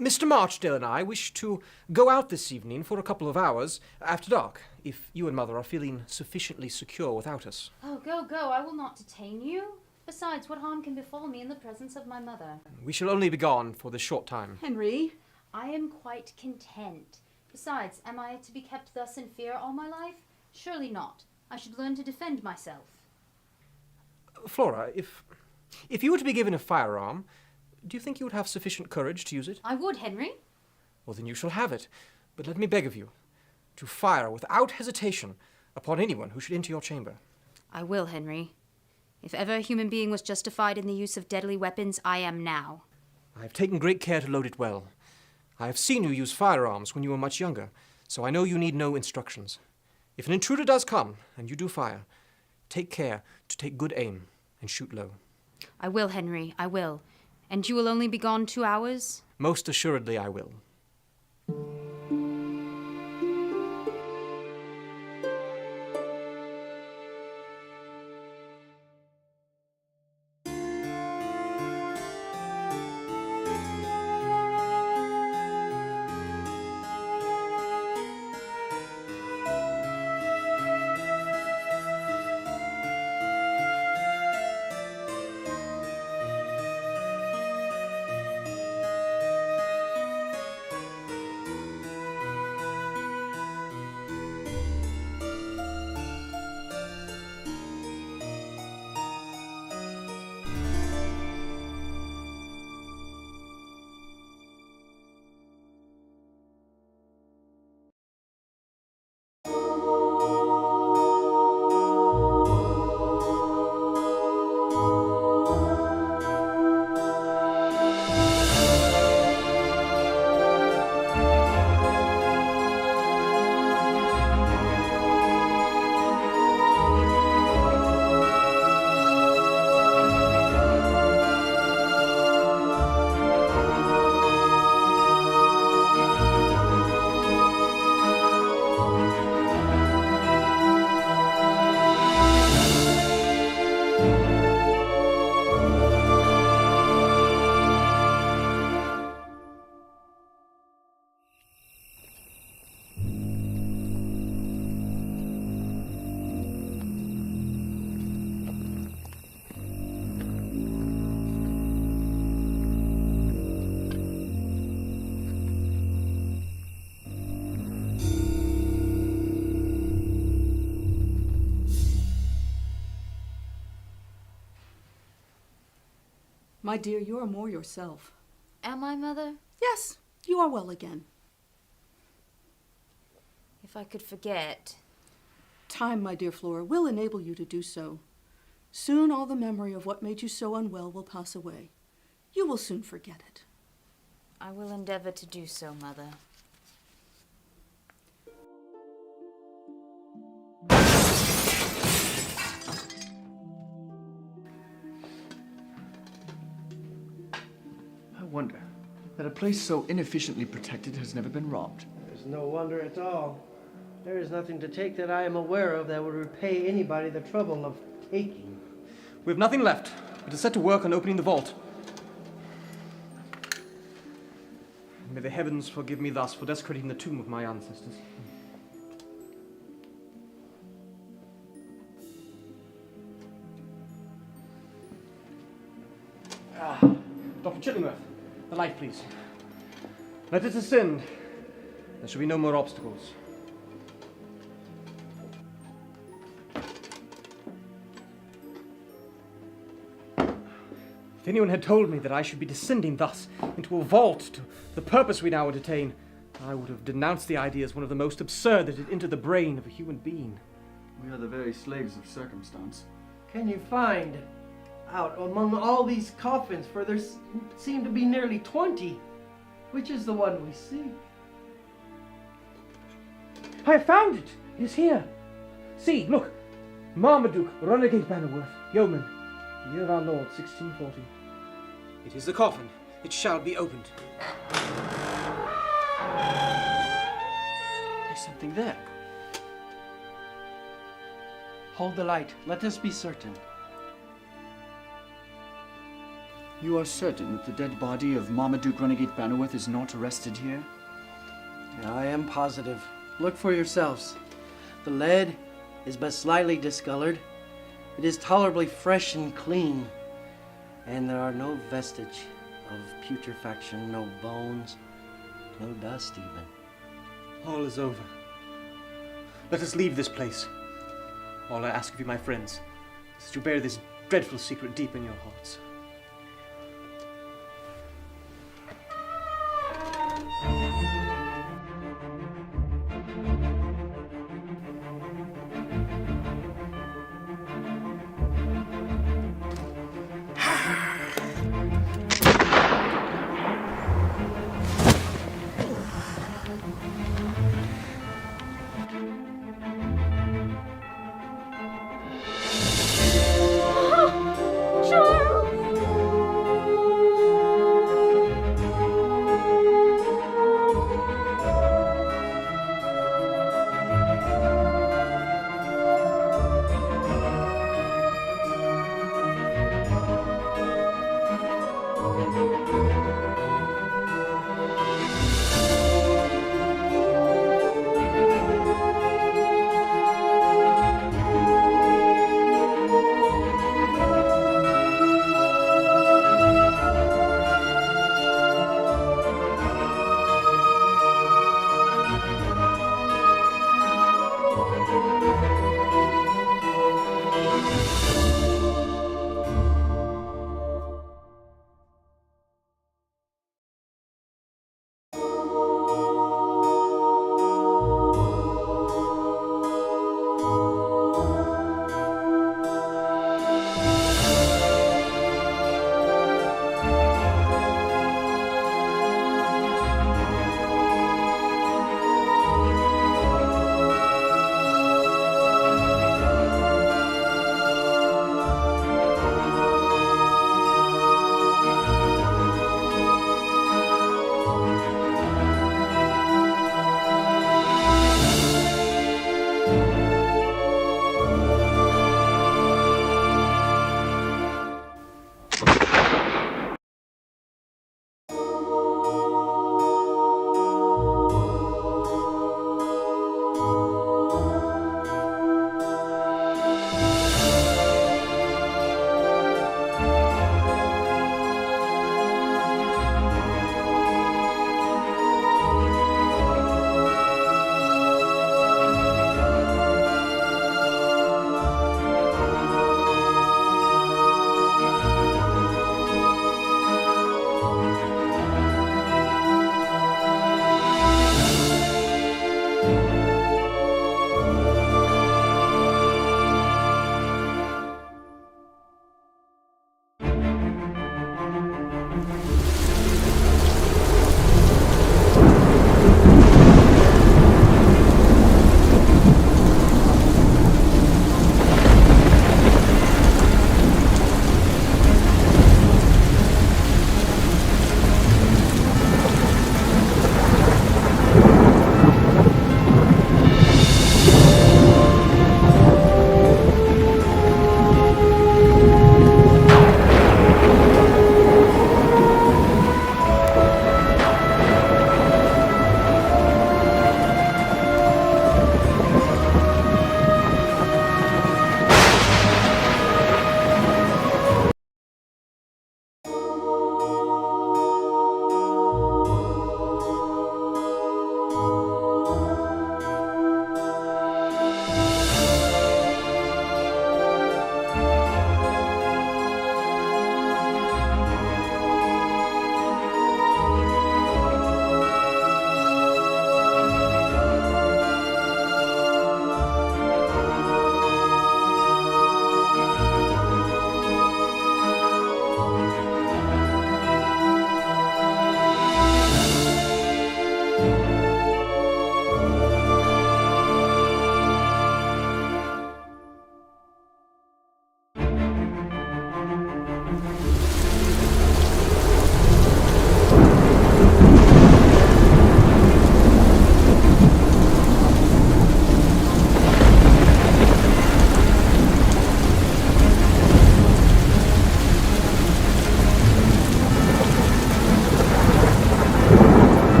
Speaker 3: Mr. Marchdale and I wish to go out this evening for a couple of hours after dark, if you and Mother are feeling sufficiently secure without us.
Speaker 5: Oh, go, go. I will not detain you. Besides, what harm can befall me in the presence of my mother?
Speaker 3: We shall only be gone for this short time.
Speaker 4: Henry.
Speaker 5: I am quite content. Besides, am I to be kept thus in fear all my life? Surely not. I should learn to defend myself.
Speaker 3: Flora, if you were to be given a firearm, do you think you would have sufficient courage to use it?
Speaker 5: I would, Henry.
Speaker 3: Well, then you shall have it. But let me beg of you to fire without hesitation upon anyone who should enter your chamber.
Speaker 5: I will, Henry. If ever a human being was justified in the use of deadly weapons, I am now.
Speaker 3: I have taken great care to load it well. I have seen you use firearms when you were much younger, so I know you need no instructions. If an intruder does come, and you do fire, take care to take good aim and shoot low.
Speaker 5: I will, Henry, I will. And you will only be gone 2 hours?
Speaker 3: Most assuredly I will.
Speaker 4: My dear, you are more yourself.
Speaker 5: Am I, Mother?
Speaker 4: Yes, you are well again.
Speaker 5: If I could forget.
Speaker 4: Time, my dear Flora, will enable you to do so. Soon all the memory of what made you so unwell will pass away. You will soon forget it.
Speaker 5: I will endeavor to do so, Mother.
Speaker 6: I wonder that a place so inefficiently protected has never been robbed.
Speaker 7: There's no wonder at all. There is nothing to take that I am aware of that would repay anybody the trouble of taking.
Speaker 3: We have nothing left but to set to work on opening the vault. May the heavens forgive me thus for desecrating the tomb of my ancestors. Dr. Chillingworth, the light, please. Let it ascend. There shall be no more obstacles. If anyone had told me that I should be descending thus into a vault to the purpose we now entertain, I would have denounced the idea as one of the most absurd that had entered the brain of a human being.
Speaker 6: We are the very slaves of circumstance.
Speaker 7: Can you find out among all these coffins, for there seem to be nearly 20, which is the one we seek?
Speaker 3: I have found it! It is here! See, look! Marmaduke, Renegade Bannerworth, Yeoman, year of our Lord, 1640. It is the coffin. It shall be opened.
Speaker 6: There's something there.
Speaker 7: Hold the light. Let us be certain.
Speaker 6: You are certain that the dead body of Marmaduke Renegade Bannerworth is not rested here?
Speaker 7: I am positive. Look for yourselves. The lead is but slightly discolored. It is tolerably fresh and clean. And there are no vestige of putrefaction, no bones, no dust even.
Speaker 3: All is over. Let us leave this place. All I ask of you, my friends, is that you bear this dreadful secret deep in your hearts.
Speaker 1: Charles!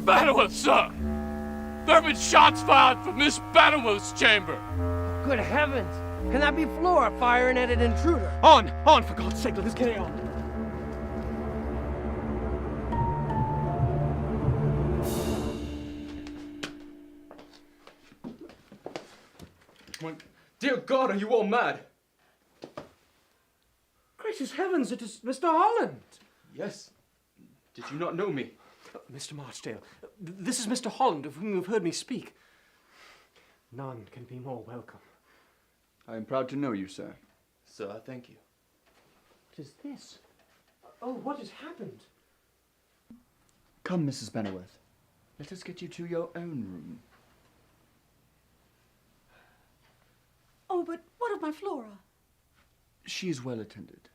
Speaker 10: Bannerworth, sir! There have been shots fired from Miss Bannerworth's chamber!
Speaker 7: Good heavens! Can that be Flora firing at an intruder?
Speaker 3: On! For God's sake, let us carry on.
Speaker 8: Dear God, are you all mad?
Speaker 3: Gracious heavens, it is Mr. Holland!
Speaker 8: Yes. Did you not know me?
Speaker 3: Mr. Marchdale, this is Mr. Holland, of whom you have heard me speak. None can be more welcome.
Speaker 6: I am proud to know you, sir.
Speaker 8: Sir, I thank you.
Speaker 3: What is this? Oh, what has happened?
Speaker 6: Come, Mrs. Bannerworth. Let us get you to your own room.
Speaker 4: Oh, but what of my Flora?
Speaker 6: She is well attended.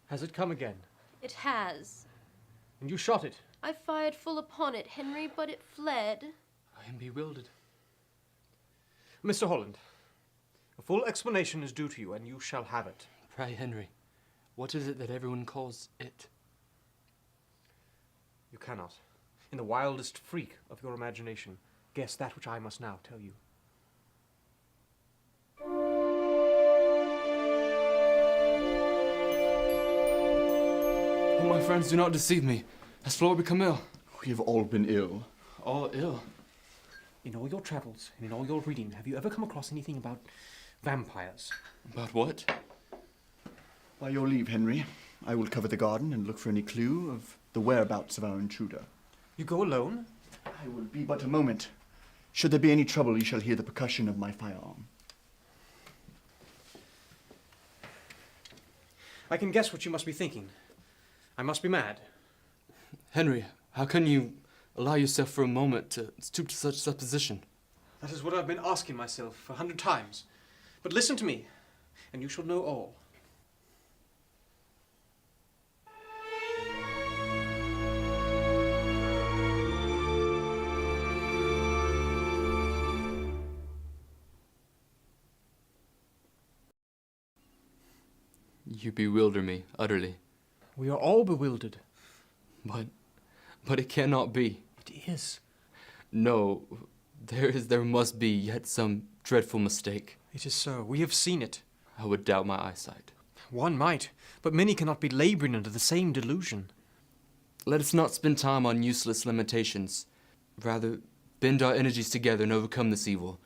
Speaker 3: Has it come again?
Speaker 11: It has.
Speaker 3: And you shot it?
Speaker 11: I fired full upon it, Henry, but it fled.
Speaker 8: I am bewildered.
Speaker 3: Mr. Holland, a full explanation is due to you, and you shall have it.
Speaker 8: Pray, Henry, what is it that everyone calls it?
Speaker 3: You cannot, in the wildest freak of your imagination, guess that which I must now tell you.
Speaker 8: Oh, my friends, do not deceive me. Has Flora become ill?
Speaker 6: We have all been ill.
Speaker 8: All ill?
Speaker 3: In all your travels and in all your reading, have you ever come across anything about vampires?
Speaker 8: About what?
Speaker 6: By your leave, Henry, I will cover the garden and look for any clue of the whereabouts of our intruder.
Speaker 3: You go alone?
Speaker 6: I will be but a moment. Should there be any trouble, you shall hear the percussion of my firearm.
Speaker 3: I can guess what you must be thinking. I must be mad.
Speaker 8: Henry, how can you allow yourself for a moment to stoop to such supposition?
Speaker 3: That is what I've been asking myself 100 times. But listen to me, and you shall know all.
Speaker 8: You bewilder me utterly.
Speaker 3: We are all bewildered.
Speaker 8: But it cannot be.
Speaker 3: It is.
Speaker 8: No, there must be yet some dreadful mistake.
Speaker 3: It is so. We have seen it.
Speaker 8: I would doubt my eyesight.
Speaker 3: One might, but many cannot be laboring under the same delusion.
Speaker 8: Let us not spend time on useless limitations. Rather, bend our energies together and overcome this evil.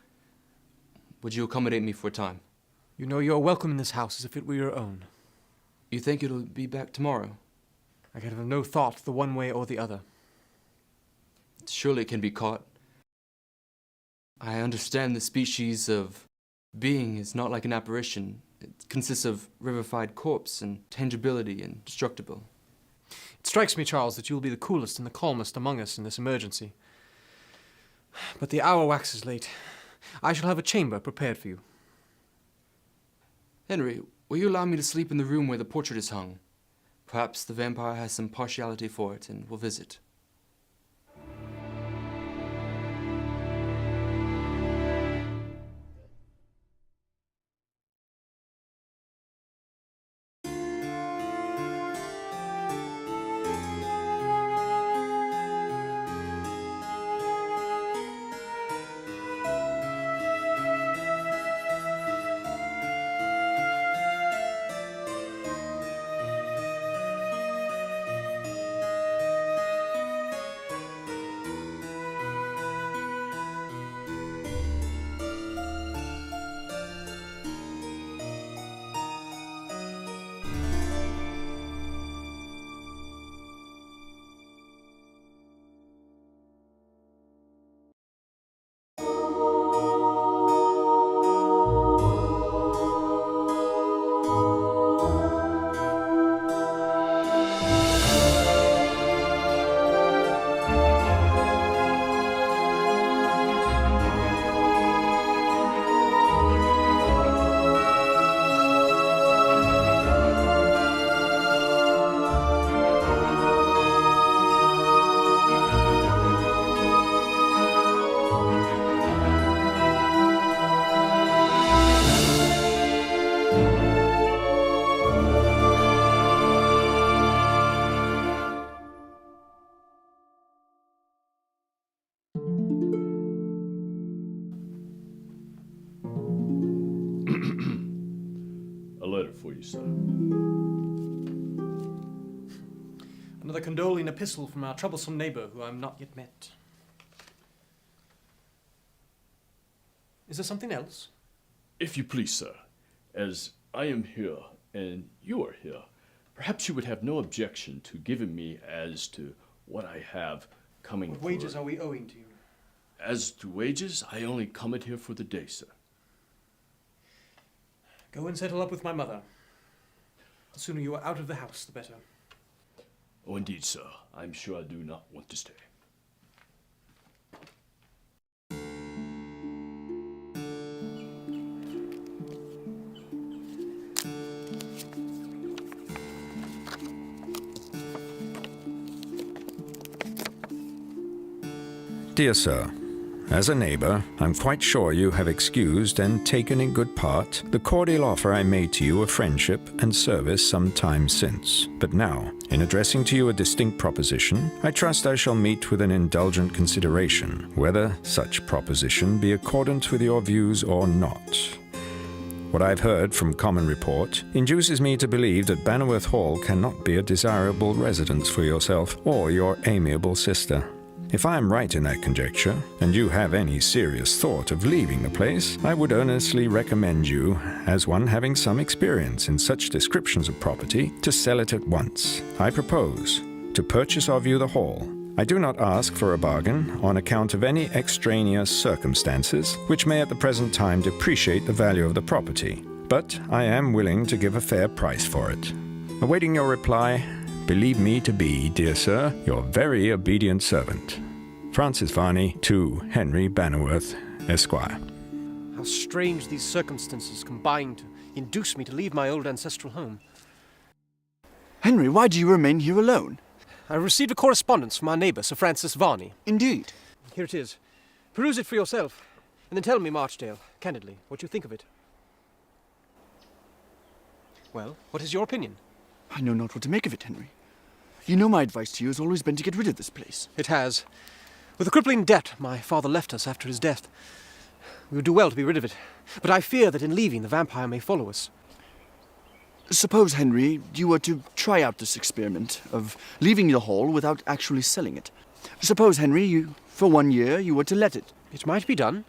Speaker 8: Would you accommodate me for a time?
Speaker 3: You know you are welcome in this house as if it were your own.
Speaker 8: You think it'll be back tomorrow?
Speaker 3: I can have no thought the one way or the other.
Speaker 8: Surely it can be caught. I understand the species of being is not like an apparition. It consists of vivified corpse and tangibility and destructible.
Speaker 3: It strikes me, Charles, that you will be the coolest and the calmest among us in this emergency. But the hour waxes late. I shall have a chamber prepared for you.
Speaker 8: Henry, will you allow me to sleep in the room where the portrait is hung? Perhaps the vampire has some partiality for it and will visit.
Speaker 12: for you, sir.
Speaker 3: Another condoling epistle from our troublesome neighbour who I'm not yet met. Is there something else?
Speaker 12: If you please, sir, as I am here and you are here, perhaps you would have no objection to giving me as to what I have coming.
Speaker 3: What wages are we owing to you?
Speaker 12: As to wages, I only come it here for the day, sir.
Speaker 3: Go and settle up with my mother. The sooner you are out of the house, the better.
Speaker 12: Oh, indeed, sir. I'm sure I do not want to stay.
Speaker 13: Dear Sir, as a neighbour, I'm quite sure you have excused and taken in good part the cordial offer I made to you of friendship and service some time since. But now, in addressing to you a distinct proposition, I trust I shall meet with an indulgent consideration, whether such proposition be accordant with your views or not. What I've heard from common report induces me to believe that Bannerworth Hall cannot be a desirable residence for yourself or your amiable sister. If I am right in that conjecture, and you have any serious thought of leaving the place, I would earnestly recommend you, as one having some experience in such descriptions of property, to sell it at once. I propose to purchase of you the hall. I do not ask for a bargain on account of any extraneous circumstances which may at the present time depreciate the value of the property, but I am willing to give a fair price for it. Awaiting your reply, believe me to be, dear sir, your very obedient servant, Francis Varney to Henry Bannerworth, Esquire.
Speaker 3: How strange these circumstances combine to induce me to leave my old ancestral home.
Speaker 6: Henry, why do you remain here alone?
Speaker 3: I received a correspondence from our neighbour, Sir Francis Varney.
Speaker 6: Indeed.
Speaker 3: Here it is. Peruse it for yourself, and then tell me, Marchdale, candidly, what you think of it. Well, what is your opinion?
Speaker 6: I know not what to make of it, Henry. You know my advice to you has always been to get rid of this place.
Speaker 3: It has. With the crippling debt my father left us after his death, we would do well to be rid of it. But I fear that in leaving, the vampire may follow us.
Speaker 6: Suppose, Henry, you were to try out this experiment of leaving the hall without actually selling it. Suppose, Henry, for 1 year, you were to let it.
Speaker 3: It might be done.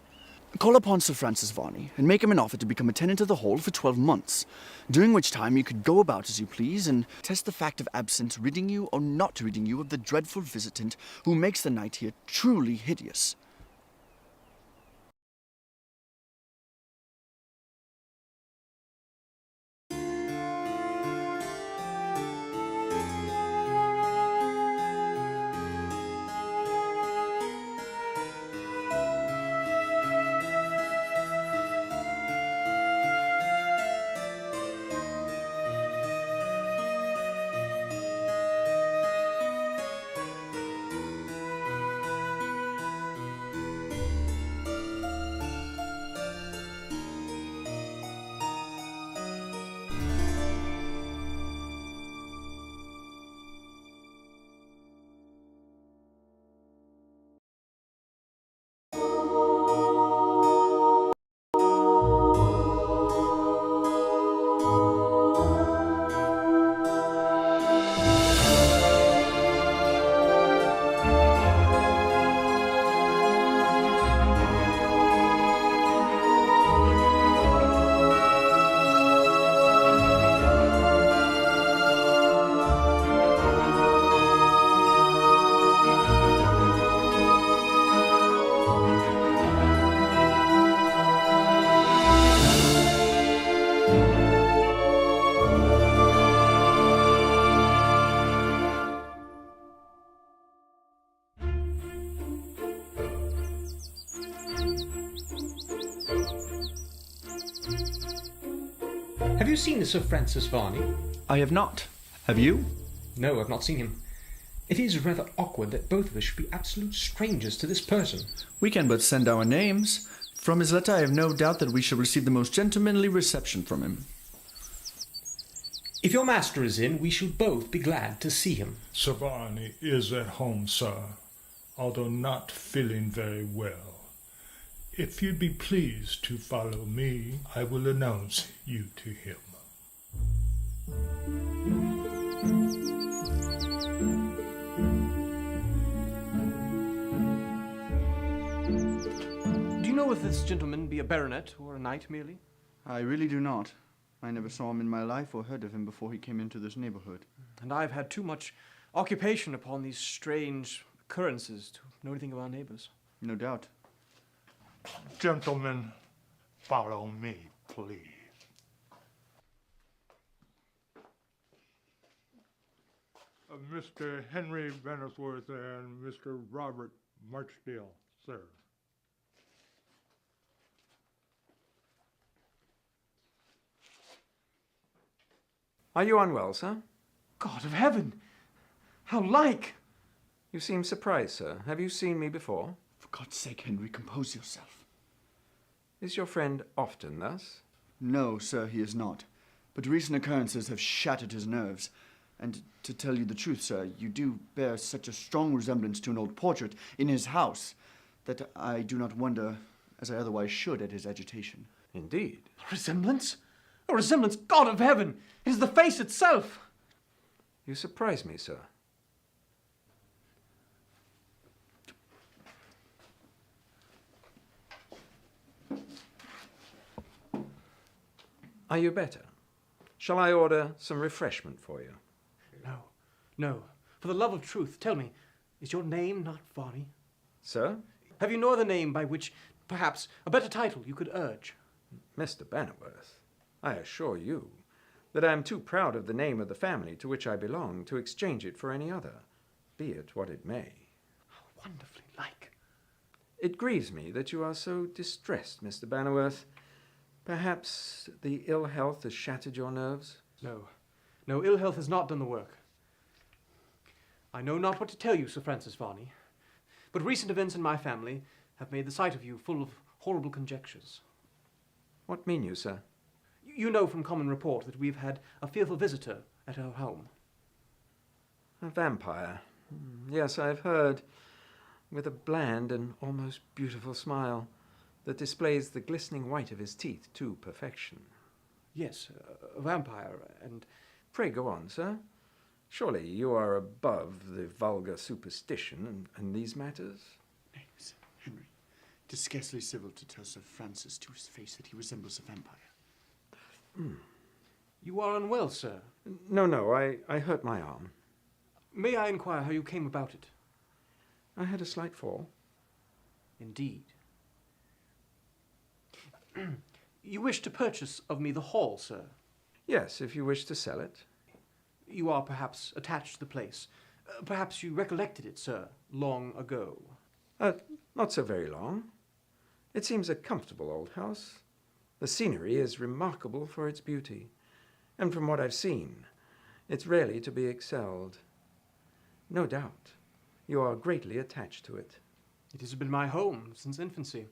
Speaker 6: Call upon Sir Francis Varney and make him an offer to become a tenant of the hall for 12 months, during which time you could go about as you please and test the fact of absence ridding you or not ridding you of the dreadful visitant who makes the night here truly hideous.
Speaker 3: Have you seen Sir Francis Varney?
Speaker 2: I have not. Have you?
Speaker 3: No, I've not seen him. It is rather awkward that both of us should be absolute strangers to this person.
Speaker 2: We can but send our names. From his letter, I have no doubt that we shall receive the most gentlemanly reception from him.
Speaker 3: If your master is in, we shall both be glad to see him.
Speaker 14: Sir Varney is at home, sir, although not feeling very well. If you'd be pleased to follow me, I will announce you to him.
Speaker 3: Do you know if this gentleman be a baronet or a knight merely?
Speaker 6: I really do not. I never saw him in my life or heard of him before he came into this neighborhood.
Speaker 3: And I've had too much occupation upon these strange occurrences to know anything of our neighbors.
Speaker 6: No doubt.
Speaker 14: Gentlemen, follow me, please. Mr. Henry Bennisworth and Mr. Robert Marchdale, sir.
Speaker 13: Are you unwell, sir?
Speaker 3: God of heaven! How like!
Speaker 13: You seem surprised, sir. Have you seen me before?
Speaker 6: For God's sake, Henry, compose yourself.
Speaker 13: Is your friend often thus?
Speaker 6: No, sir, he is not. But recent occurrences have shattered his nerves. And to tell you the truth, sir, you do bear such a strong resemblance to an old portrait in his house that I do not wonder, as I otherwise should, at his agitation.
Speaker 13: Indeed.
Speaker 3: A resemblance? A resemblance? God of heaven! It is the face itself!
Speaker 13: You surprise me, sir. Are you better? Shall I order some refreshment for you?
Speaker 3: No, no. For the love of truth, tell me, is your name not Varney?
Speaker 13: Sir?
Speaker 3: Have you no other name by which, perhaps, a better title you could urge?
Speaker 13: Mr. Bannerworth, I assure you that I am too proud of the name of the family to which I belong to exchange it for any other, be it what it may.
Speaker 3: How wonderfully like.
Speaker 13: It grieves me that you are so distressed, Mr. Bannerworth. Perhaps the ill health has shattered your nerves?
Speaker 3: No, no, ill health has not done the work. I know not what to tell you, Sir Francis Varney, but recent events in my family have made the sight of you full of horrible conjectures.
Speaker 13: What mean you, sir?
Speaker 3: You know from common report that we've had a fearful visitor at our home.
Speaker 13: A vampire. Yes, I've heard. With a bland and almost beautiful smile that displays the glistening white of his teeth to perfection.
Speaker 3: Yes, a vampire, and...
Speaker 13: Pray go on, sir. Surely you are above the vulgar superstition and these matters?
Speaker 6: Nay, Sir Henry, it is scarcely civil to tell Sir Francis to his face that he resembles a vampire.
Speaker 3: You are unwell, sir.
Speaker 13: No, I hurt my arm.
Speaker 3: May I inquire how you came about it?
Speaker 13: I had a slight fall.
Speaker 3: Indeed. You wish to purchase of me the hall, sir?
Speaker 13: Yes, if you wish to sell it.
Speaker 3: You are perhaps attached to the place. Perhaps you recollected it, sir, long ago.
Speaker 13: Not so very long. It seems a comfortable old house. The scenery is remarkable for its beauty, and from what I've seen, it's rarely to be excelled. No doubt, you are greatly attached to it.
Speaker 3: It has been my home since infancy,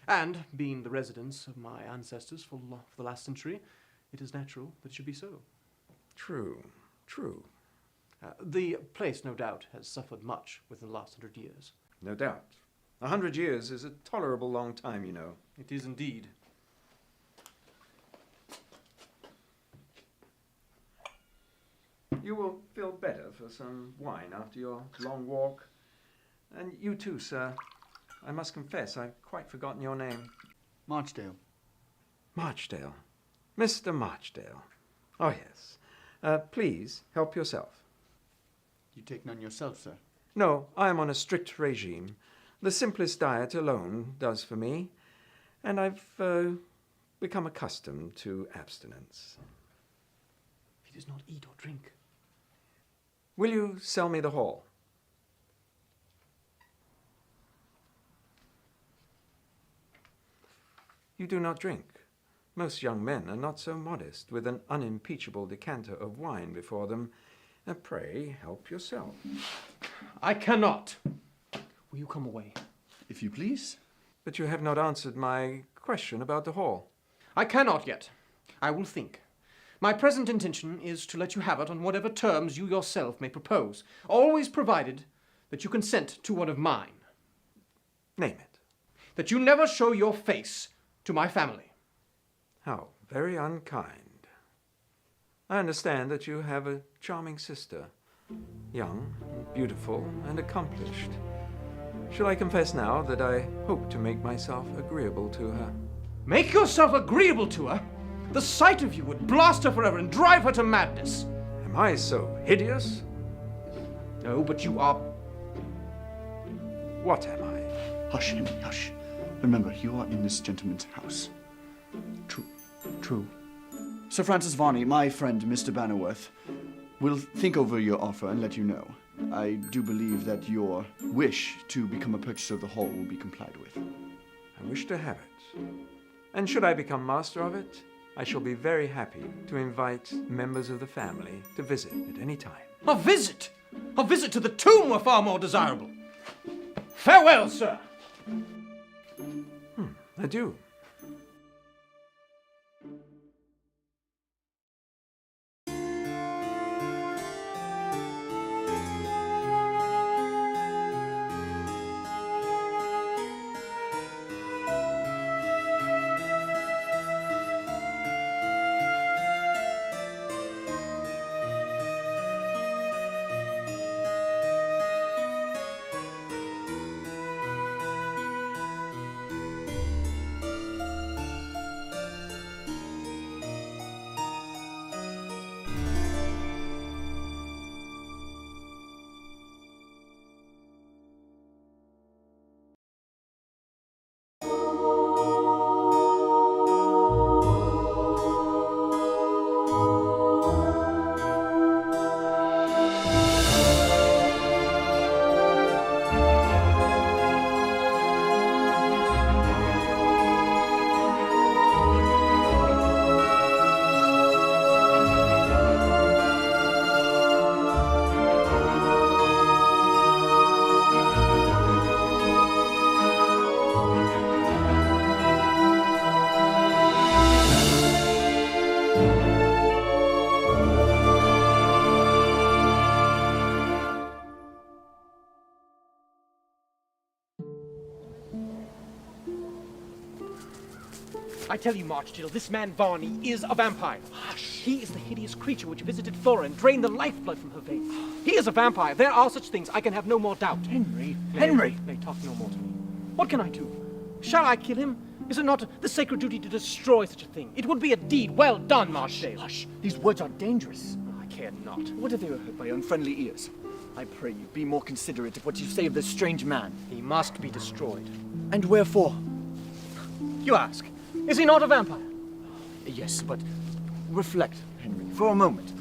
Speaker 3: and being the residence of my ancestors for the last century, it is natural that it should be so.
Speaker 13: True.
Speaker 3: The place, no doubt, has suffered much within the last 100 years.
Speaker 13: No doubt. 100 years is a tolerable long time, you know.
Speaker 3: It is indeed.
Speaker 13: You will feel better for some wine after your long walk. And you too, sir. I must confess, I've quite forgotten your name.
Speaker 6: Marchdale.
Speaker 13: Marchdale. Mr. Marchdale. Oh, yes. Please, help yourself.
Speaker 6: You take none yourself, sir?
Speaker 13: No, I am on a strict regime. The simplest diet alone does for me, and I've become accustomed to abstinence.
Speaker 3: He does not eat or drink.
Speaker 13: Will you sell me the hall? You do not drink. Most young men are not so modest, with an unimpeachable decanter of wine before them. Pray, help yourself.
Speaker 3: I cannot. Will you come away?
Speaker 6: If you please.
Speaker 13: But you have not answered my question about the hall.
Speaker 3: I cannot yet. I will think. My present intention is to let you have it on whatever terms you yourself may propose, always provided that you consent to one of mine.
Speaker 13: Name it.
Speaker 3: That you never show your face to my family.
Speaker 13: How very unkind. I understand that you have a charming sister, young, beautiful, and accomplished. Shall I confess now that I hope to make myself agreeable to her?
Speaker 3: Make yourself agreeable to her? The sight of you would blast her forever and drive her to madness.
Speaker 13: Am I so hideous?
Speaker 3: No, but you are...
Speaker 13: What am I?
Speaker 6: Hush, Henry, hush. Remember, you are in this gentleman's house. True. Sir Francis Varney, my friend, Mr. Bannerworth, will think over your offer and let you know. I do believe that your wish to become a purchaser of the hall will be complied with.
Speaker 13: I wish to have it. And should I become master of it, I shall be very happy to invite members of the family to visit at any time.
Speaker 3: A visit? A visit to the tomb were far more desirable. Farewell, sir.
Speaker 13: Adieu.
Speaker 3: I tell you, Marchdill, this man Varney is a vampire. Hush! He is the hideous creature which visited Flora and drained the lifeblood from her veins. He is a vampire. There are such things. I can have no more doubt.
Speaker 2: Henry!
Speaker 3: Nay, talk no more to me. What can I do? Shall I kill him? Is it not the sacred duty to destroy such a thing? It would be a deed well done, Marchdale.
Speaker 2: Hush! These words are dangerous.
Speaker 3: I care not.
Speaker 2: What if they were heard by unfriendly ears? I pray you, be more considerate of what you say of this strange man.
Speaker 3: He must be destroyed.
Speaker 2: And wherefore?
Speaker 3: You ask. Is he not a vampire?
Speaker 2: Yes, but reflect, Henry, for a moment.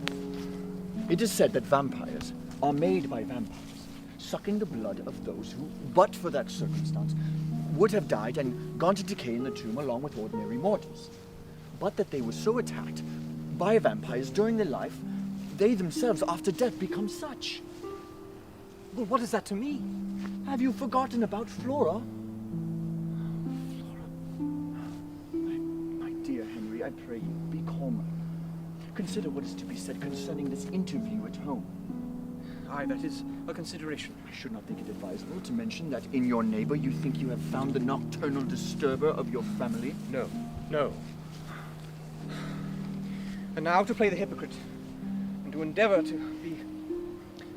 Speaker 2: It is said that vampires are made by vampires, sucking the blood of those who, but for that circumstance, would have died and gone to decay in the tomb along with ordinary mortals. But that they were so attacked by vampires during their life, they themselves after death become such.
Speaker 3: Well, what is that to me?
Speaker 2: Have you forgotten about Flora? Dear Henry, I pray you, be calmer. Consider what is to be said concerning this interview at home.
Speaker 3: Aye, that is a consideration.
Speaker 2: I should not think it advisable to mention that in your neighbor you think you have found the nocturnal disturber of your family.
Speaker 3: No. And now to play the hypocrite, and to endeavor to be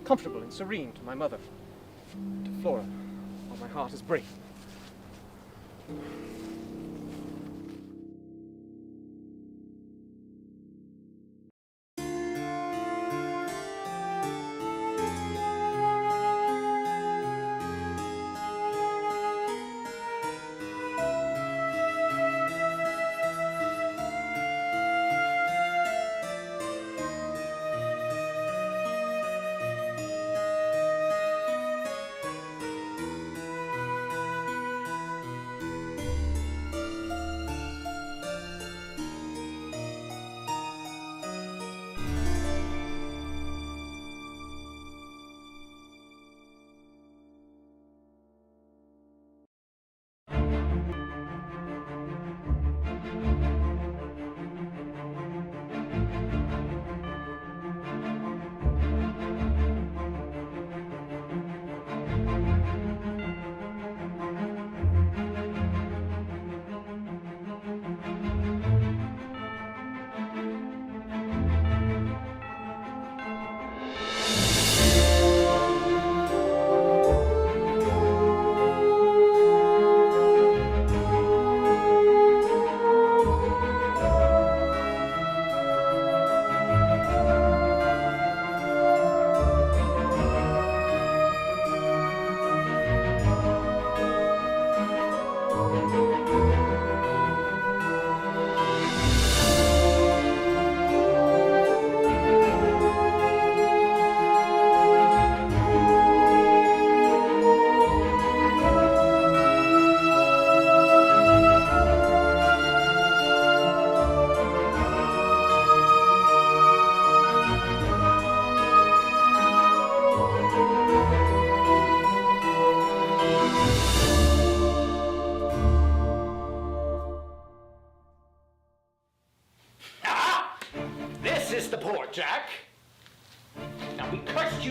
Speaker 3: comfortable and serene to my mother, to Flora, while my heart is breaking.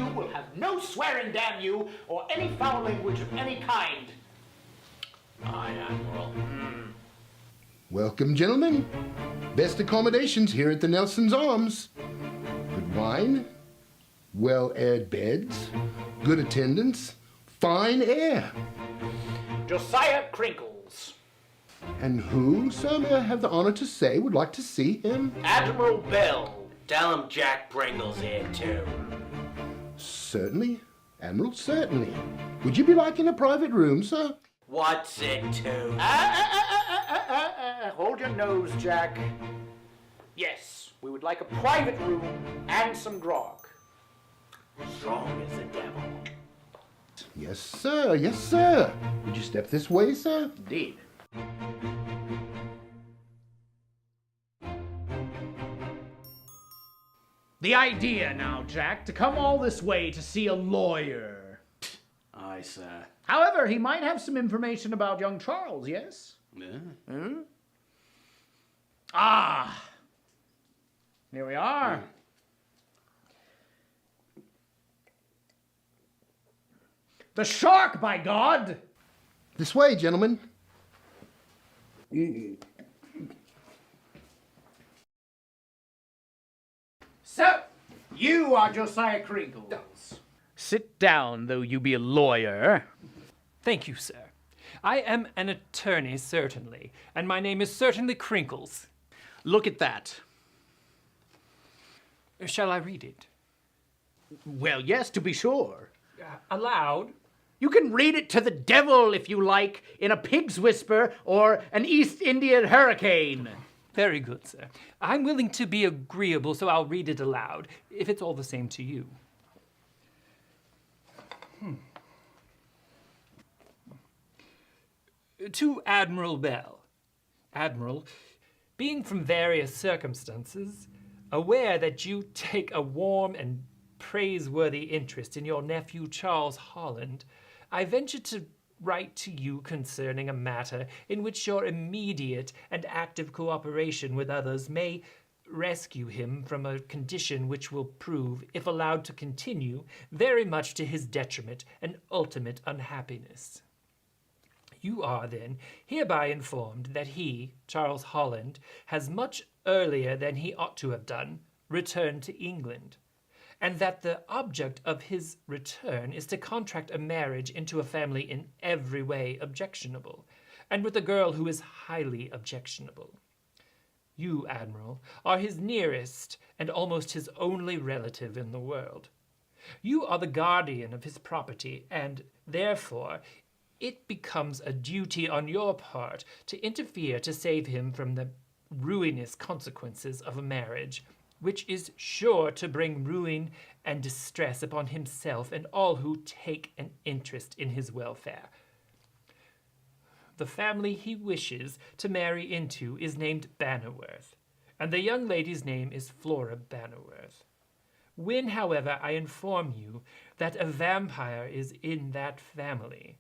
Speaker 15: you will have no swearing, damn you, or any foul language of any kind. Aye, Admiral.
Speaker 16: Welcome, gentlemen. Best accommodations here at the Nelson's Arms. Good wine, well-aired beds, good attendance, fine air.
Speaker 15: Josiah Crinkles.
Speaker 16: And who, sir, may I have the honor to say would like to see him?
Speaker 15: Admiral Bell. Tell him Jack Pringle's here, too.
Speaker 16: Certainly, Admiral, certainly. Would you be liking a private room, sir?
Speaker 15: What's it to? Hold your nose, Jack. Yes, we would like a private room and some grog. Strong as the devil.
Speaker 16: Yes, sir, yes, sir. Would you step this way, sir?
Speaker 15: Indeed. The idea now, Jack, to come all this way to see a lawyer.
Speaker 6: Aye, sir.
Speaker 15: However, he might have some information about young Charles, yes?
Speaker 6: Yeah.
Speaker 15: Ah! Here we are. The shark, by God!
Speaker 16: This way, gentlemen.
Speaker 15: So, you are Josiah Crinkles. Sit down, though you be a lawyer.
Speaker 17: Thank you, sir. I am an attorney, certainly, and my name is certainly Crinkles.
Speaker 15: Look at that.
Speaker 17: Shall I read it?
Speaker 15: Well, yes, to be sure.
Speaker 17: Aloud?
Speaker 15: You can read it to the devil, if you like, in a pig's whisper or an East Indian hurricane.
Speaker 17: Very good, sir. I'm willing to be agreeable, so I'll read it aloud, if it's all the same to you. To Admiral Bell. Admiral, being from various circumstances, aware that you take a warm and praiseworthy interest in your nephew Charles Holland, I venture to write to you concerning a matter in which your immediate and active cooperation with others may rescue him from a condition which will prove, if allowed to continue, very much to his detriment and ultimate unhappiness. You are, then, hereby informed that he, Charles Holland, has much earlier than he ought to have done, returned to England, and that the object of his return is to contract a marriage into a family in every way objectionable, and with a girl who is highly objectionable. You, Admiral, are his nearest and almost his only relative in the world. You are the guardian of his property, and, therefore, it becomes a duty on your part to interfere to save him from the ruinous consequences of a marriage, which is sure to bring ruin and distress upon himself and all who take an interest in his welfare. The family he wishes to marry into is named Bannerworth, and the young lady's name is Flora Bannerworth. When, however, I inform you that a vampire is in that family,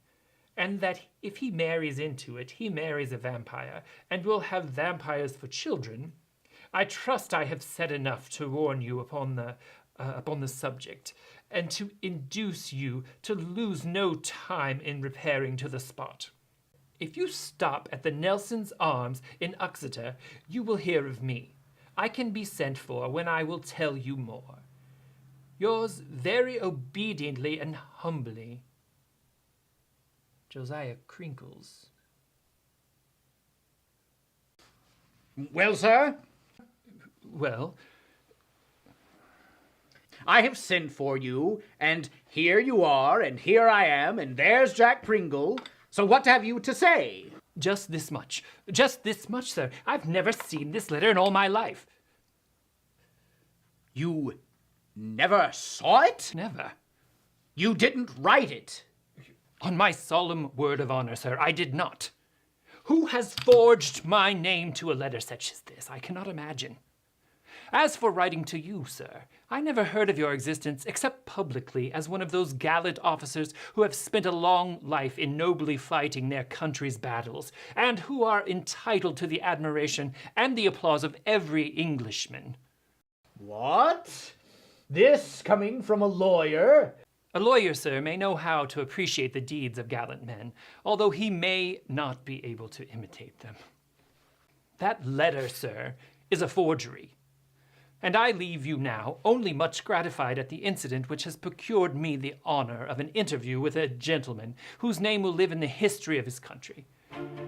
Speaker 17: and that if he marries into it, he marries a vampire, and will have vampires for children, I trust I have said enough to warn you upon the subject, and to induce you to lose no time in repairing to the spot. If you stop at the Nelson's Arms in Uxeter, you will hear of me. I can be sent for when I will tell you more. Yours very obediently and humbly, Josiah Crinkles.
Speaker 15: Well, sir?
Speaker 17: Well?
Speaker 15: I have sent for you, and here you are, and here I am, and there's Jack Pringle. So what have you to say?
Speaker 17: Just this much. Just this much, sir. I've never seen this letter in all my life.
Speaker 15: You never saw it?
Speaker 17: Never.
Speaker 15: You didn't write it?
Speaker 17: On my solemn word of honor, sir, I did not. Who has forged my name to a letter such as this? I cannot imagine. As for writing to you, sir, I never heard of your existence except publicly as one of those gallant officers who have spent a long life in nobly fighting their country's battles, and who are entitled to the admiration and the applause of every Englishman.
Speaker 15: What? This coming from a lawyer?
Speaker 17: A lawyer, sir, may know how to appreciate the deeds of gallant men, although he may not be able to imitate them. That letter, sir, is a forgery. And I leave you now only much gratified at the incident which has procured me the honor of an interview with a gentleman whose name will live in the history of his country.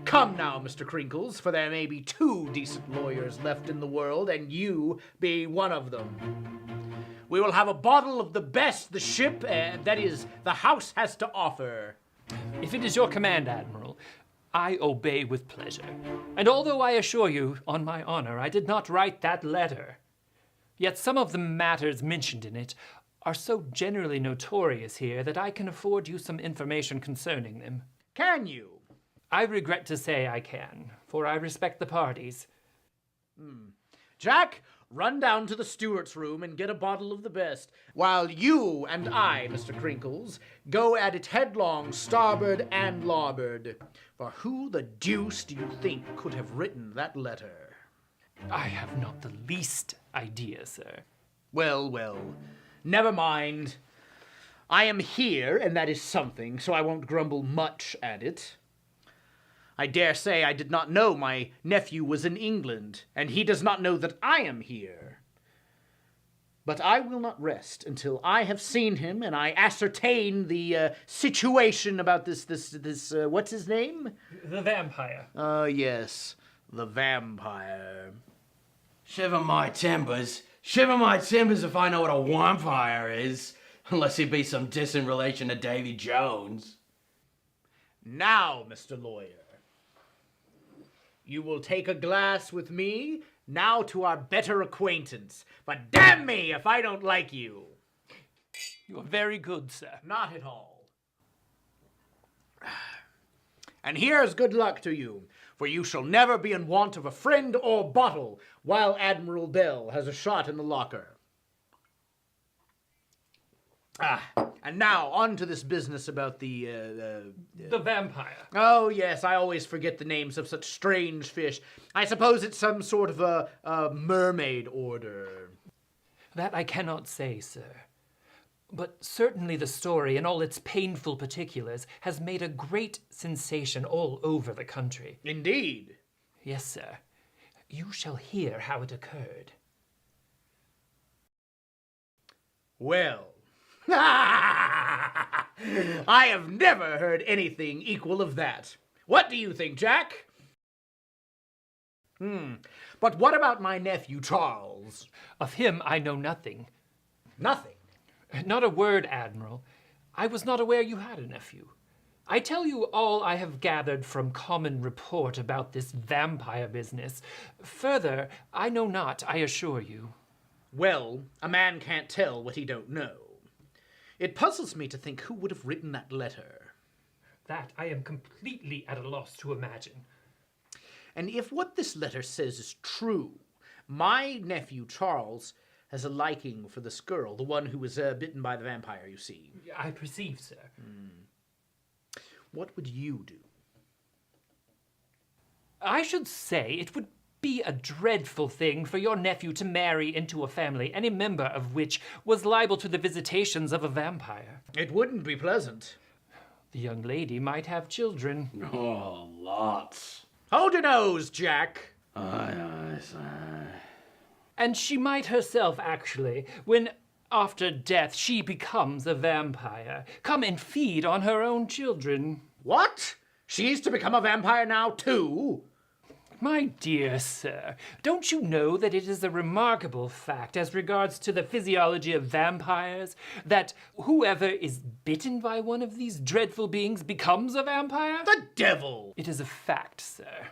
Speaker 15: Come now, Mr. Crinkles, for there may be 2 decent lawyers left in the world, and you be one of them. We will have a bottle of the best the ship, that is, the house has to offer.
Speaker 17: If it is your command, Admiral, I obey with pleasure. And although I assure you, on my honor, I did not write that letter, yet some of the matters mentioned in it are so generally notorious here that I can afford you some information concerning them.
Speaker 15: Can you?
Speaker 17: I regret to say I can, for I respect the parties.
Speaker 15: Jack, run down to the steward's room and get a bottle of the best, while you and I, Mr. Crinkles, go at it headlong, starboard and larboard. For who the deuce do you think could have written that letter?
Speaker 17: I have not the least idea, sir.
Speaker 15: Well, well, never mind. I am here, and that is something, so I won't grumble much at it. I dare say I did not know my nephew was in England, and he does not know that I am here. But I will not rest until I have seen him and I ascertain the situation about this, what's his name?
Speaker 17: The vampire.
Speaker 15: Yes, the vampire.
Speaker 18: Shiver my timbers. Shiver my timbers if I know what a vampire is. Unless he be some distant relation to Davy Jones.
Speaker 15: Now, Mr. Lawyer, you will take a glass with me now to our better acquaintance. But damn me if I don't like you.
Speaker 17: You are very good, sir.
Speaker 15: Not at all. And here's good luck to you, for you shall never be in want of a friend or bottle while Admiral Bell has a shot in the locker. And now, on to this business about the
Speaker 17: vampire.
Speaker 15: Oh, yes, I always forget the names of such strange fish. I suppose it's some sort of a mermaid order.
Speaker 17: That I cannot say, sir. But certainly the story, in all its painful particulars, has made a great sensation all over the country.
Speaker 15: Indeed.
Speaker 17: Yes, sir. You shall hear how it occurred.
Speaker 15: Well, I have never heard anything equal of that. What do you think, Jack? But what about my nephew, Charles?
Speaker 17: Of him I know nothing.
Speaker 15: Nothing?
Speaker 17: Not a word, Admiral. I was not aware you had a nephew. I tell you all I have gathered from common report about this vampire business. Further, I know not, I assure you.
Speaker 15: Well, a man can't tell what he don't know. It puzzles me to think who would have written that letter.
Speaker 17: That I am completely at a loss to imagine.
Speaker 15: And if what this letter says is true, my nephew Charles has a liking for this girl, the one who was bitten by the vampire, you see.
Speaker 17: I perceive, sir.
Speaker 15: What would you do?
Speaker 17: I should say it would be a dreadful thing for your nephew to marry into a family, any member of which was liable to the visitations of a vampire.
Speaker 15: It wouldn't be pleasant.
Speaker 17: The young lady might have children.
Speaker 18: Oh, lots.
Speaker 15: Hold your nose, Jack.
Speaker 18: Aye, sir.
Speaker 17: And she might herself, actually, when after death she becomes a vampire, come and feed on her own children.
Speaker 15: What? She's to become a vampire now, too?
Speaker 17: My dear sir, don't you know that it is a remarkable fact as regards to the physiology of vampires that whoever is bitten by one of these dreadful beings becomes a vampire?
Speaker 15: The devil!
Speaker 17: It is a fact, sir.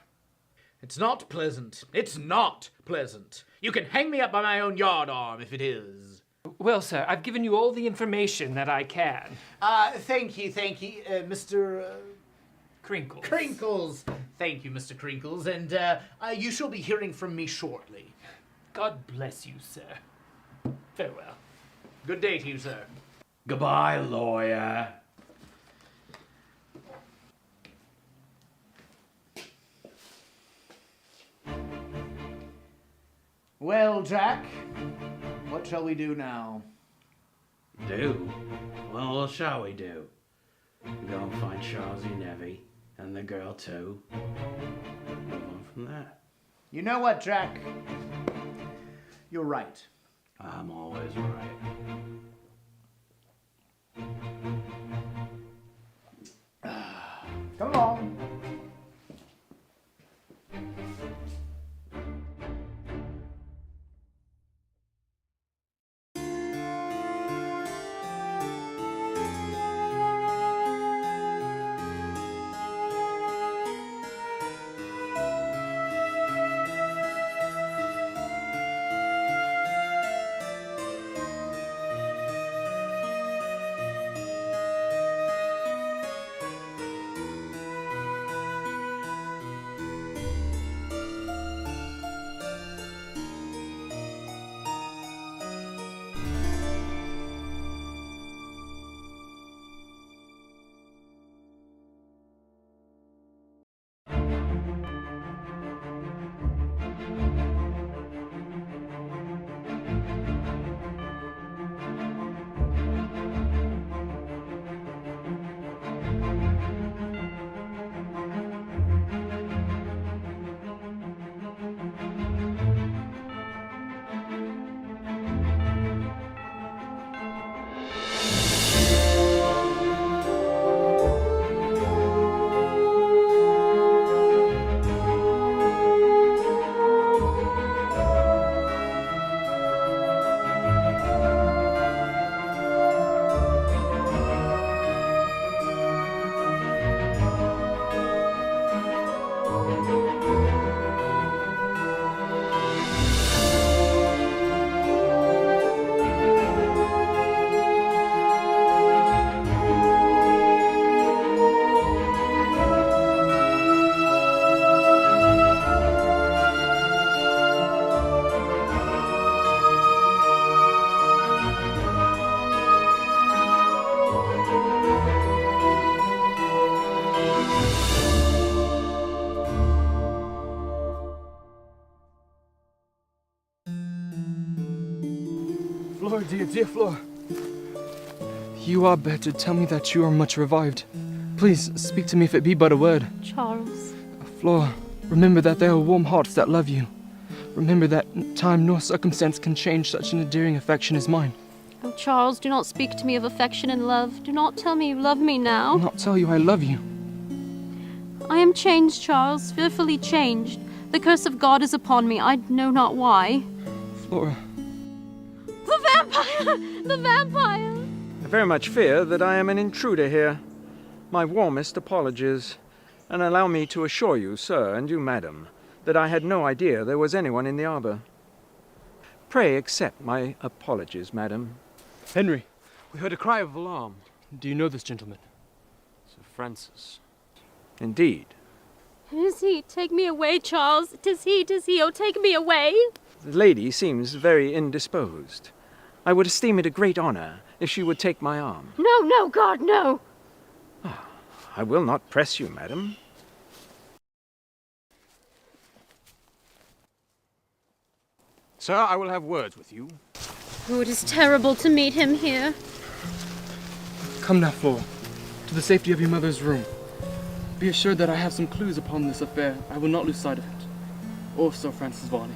Speaker 15: It's not pleasant. It's not pleasant. You can hang me up by my own yard arm if it is.
Speaker 17: Well, sir, I've given you all the information that I can.
Speaker 15: Thank you, Mr.
Speaker 17: Crinkles.
Speaker 15: Crinkles. Thank you, Mr. Crinkles, and you shall be hearing from me shortly.
Speaker 17: God bless you, sir. Farewell.
Speaker 15: Good day to you, sir.
Speaker 18: Goodbye, lawyer.
Speaker 15: Well, Jack, what shall we do now?
Speaker 18: Do? Well, what shall we do? Go and find Charlesy Nevy and the girl too. Move on from there.
Speaker 15: You know what, Jack? You're right.
Speaker 18: I'm always right.
Speaker 15: Come along.
Speaker 8: Flora, dear Flora. You are better. Tell me that you are much revived. Please, speak to me if it be but a word.
Speaker 11: Charles.
Speaker 8: Flora, remember that there are warm hearts that love you. Remember that time nor circumstance can change such an endearing affection as mine.
Speaker 11: Oh, Charles, do not speak to me of affection and love. Do not tell me you love me now.
Speaker 8: I'll not tell you I love you.
Speaker 11: I am changed, Charles, fearfully changed. The curse of God is upon me. I know not why.
Speaker 8: Flora.
Speaker 11: The vampire! The vampire!
Speaker 13: I very much fear that I am an intruder here. My warmest apologies. And allow me to assure you, sir, and you, madam, that I had no idea there was anyone in the arbor. Pray accept my apologies, madam.
Speaker 3: Henry, we heard a cry of alarm.
Speaker 8: Do you know this gentleman?
Speaker 3: Sir Francis.
Speaker 13: Indeed.
Speaker 11: It is he. Take me away, Charles. 'Tis he, 'tis he. Oh, take me away.
Speaker 13: The lady seems very indisposed. I would esteem it a great honor if she would take my arm.
Speaker 11: No, no, God, no.
Speaker 13: I will not press you, madam.
Speaker 3: Sir, I will have words with you.
Speaker 11: Oh, it is terrible to meet him here.
Speaker 8: Come now, Flora, to the safety of your mother's room. Be assured that I have some clues upon this affair. I will not lose sight of it. Or Sir Francis Varney.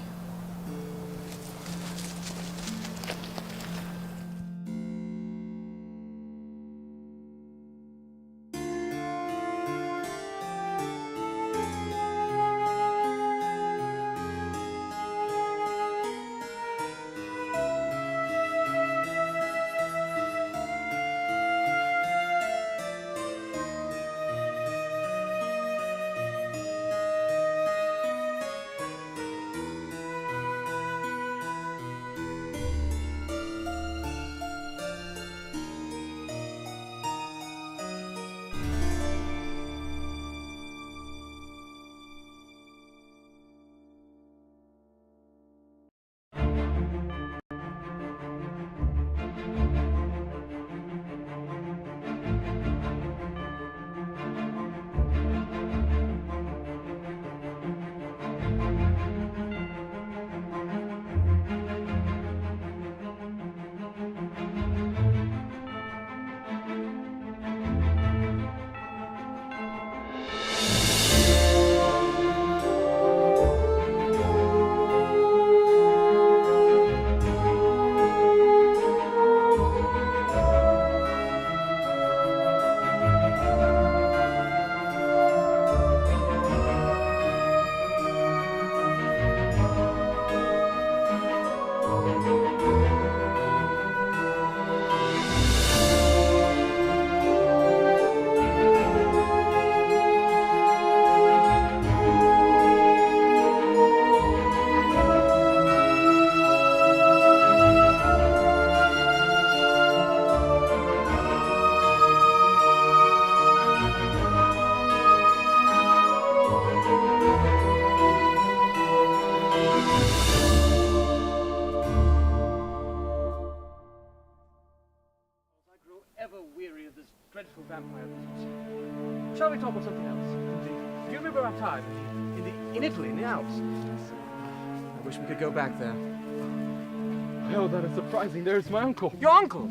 Speaker 3: weary of this dreadful vampire business. Shall we talk of something else? Do you remember our time in Italy, in the Alps? I wish we could go back there.
Speaker 10: Oh, that is surprising. There's my uncle.
Speaker 3: Your uncle?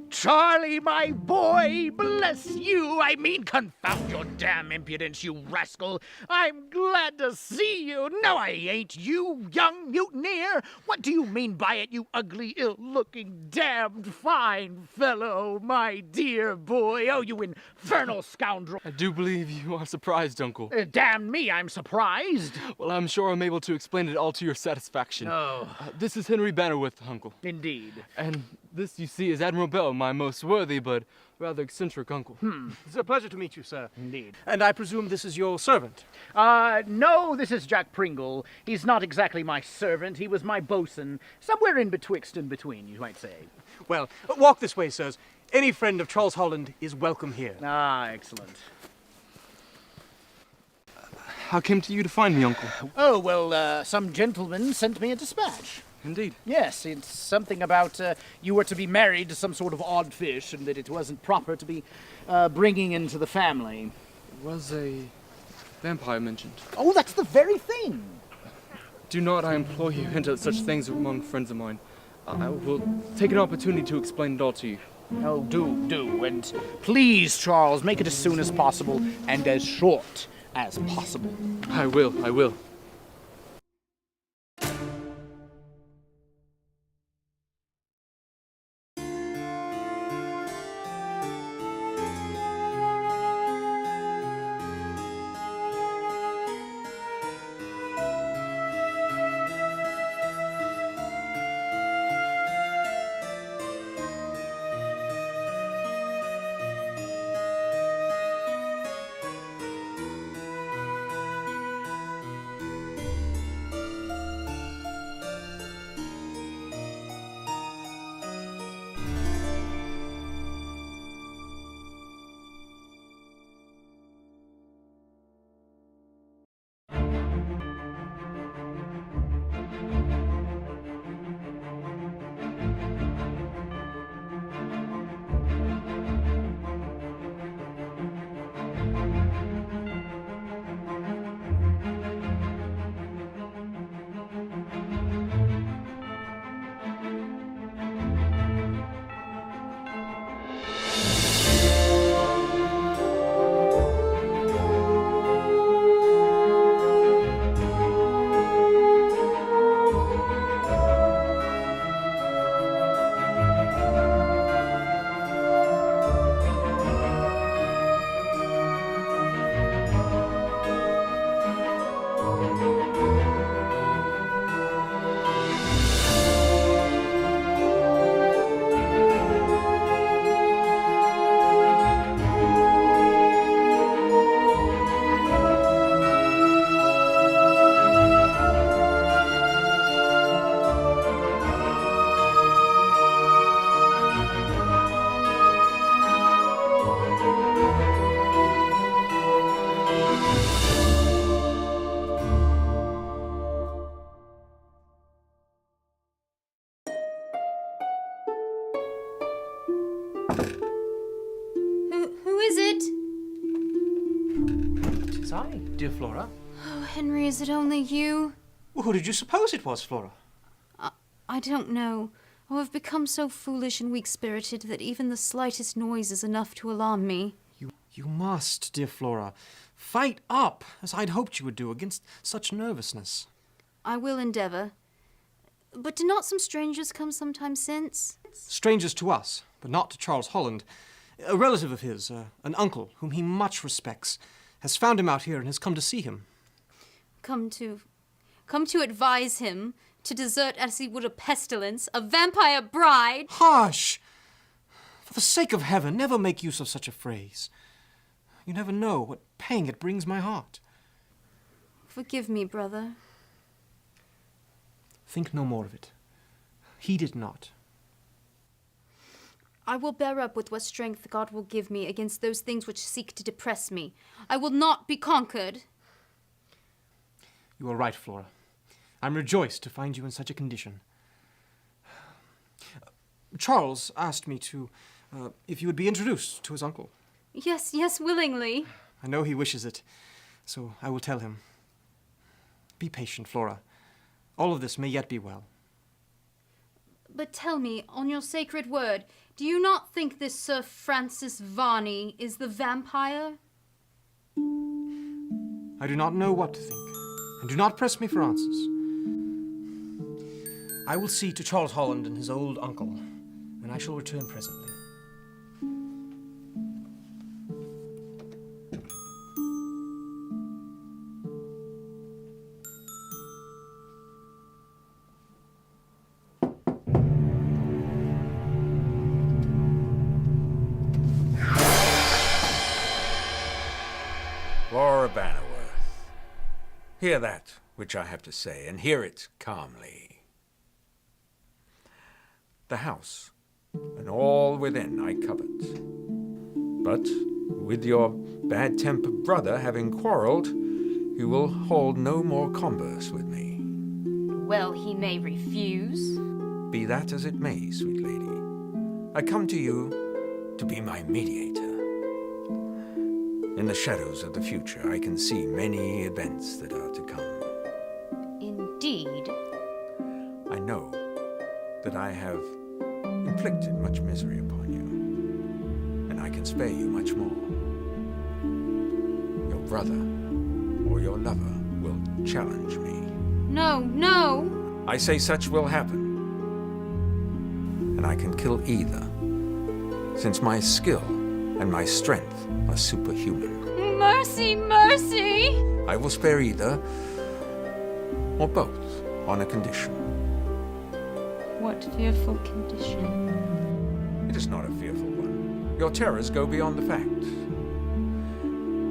Speaker 15: Charlie, my boy, bless you. I mean, confound your damn impudence, you rascal. I'm glad to see you. No, I ain't, you young mutineer. What do you mean by it, you ugly, ill-looking, damned fine fellow, my dear boy? Oh, you infernal scoundrel.
Speaker 8: I do believe you are surprised, Uncle.
Speaker 15: Damn me, I'm surprised.
Speaker 8: Well, I'm sure I'm able to explain it all to your satisfaction.
Speaker 15: Oh.
Speaker 8: This is Henry Bannerworth, Uncle.
Speaker 15: Indeed.
Speaker 8: And this, you see, is Admiral Bell, my most worthy but rather eccentric uncle.
Speaker 3: It's a pleasure to meet you, sir.
Speaker 15: Indeed.
Speaker 3: And I presume this is your servant?
Speaker 15: No, this is Jack Pringle. He's not exactly my servant. He was my bosun. Somewhere in betwixt and between, you might say.
Speaker 3: Well, walk this way, sirs. Any friend of Charles Holland is welcome here.
Speaker 15: Ah, excellent.
Speaker 8: How came to you to find me, Uncle?
Speaker 15: Oh, well, some gentleman sent me a dispatch.
Speaker 8: Indeed.
Speaker 15: Yes, it's something about you were to be married to some sort of odd fish and that it wasn't proper to be bringing into the family.
Speaker 8: Was a vampire mentioned?
Speaker 15: Oh, that's the very thing.
Speaker 8: Do not, I implore you, enter such things among friends of mine. I will take an opportunity to explain it all to you.
Speaker 15: Oh, do. And please, Charles, make it as soon as possible and as short as possible.
Speaker 8: I will.
Speaker 5: Who is it?
Speaker 3: Tis I, dear Flora.
Speaker 5: Oh, Henry, is it only you?
Speaker 3: Well, who did you suppose it was, Flora?
Speaker 5: I don't know. Oh, I've become so foolish and weak-spirited that even the slightest noise is enough to alarm me.
Speaker 3: You must, dear Flora. Fight up, as I'd hoped you would do, against such nervousness.
Speaker 5: I will endeavour. But did not some strangers come sometime since?
Speaker 3: Strangers to us, but not to Charles Holland. A relative of his, an uncle, whom he much respects, has found him out here and has come to see him.
Speaker 5: Come to advise him to desert as he would a pestilence, a vampire bride.
Speaker 3: Hush! For the sake of heaven, never make use of such a phrase. You never know what pang it brings my heart.
Speaker 5: Forgive me, brother.
Speaker 3: Think no more of it. Heed it not.
Speaker 5: I will bear up with what strength God will give me against those things which seek to depress me. I will not be conquered.
Speaker 3: You are right, Flora. I'm rejoiced to find you in such a condition. Charles asked me to If you would be introduced to his uncle.
Speaker 11: Yes, yes, willingly.
Speaker 3: I know he wishes it, so I will tell him. Be patient, Flora. All of this may yet be well.
Speaker 11: But tell me, on your sacred word, do you not think this Sir Francis Varney is the vampire?
Speaker 3: I do not know what to think, and do not press me for answers. I will see to Charles Holland and his old uncle, and I shall return presently.
Speaker 13: Laura Bannerworth, hear that which I have to say, and hear it calmly. The house and all within I covet. But with your bad-tempered brother having quarrelled, you will hold no more converse with me.
Speaker 11: Well, he may refuse.
Speaker 13: Be that as it may, sweet lady, I come to you to be my mediator. In the shadows of the future, I can see many events that are to come.
Speaker 11: Indeed.
Speaker 13: I know that I have inflicted much misery upon you, and I can spare you much more. Your brother or your lover will challenge me.
Speaker 11: No, no!
Speaker 13: I say such will happen, and I can kill either, since my skill and my strength are superhuman.
Speaker 11: Mercy, mercy!
Speaker 13: I will spare either, or both, on a condition.
Speaker 11: What fearful condition?
Speaker 13: It is not a fearful one. Your terrors go beyond the fact.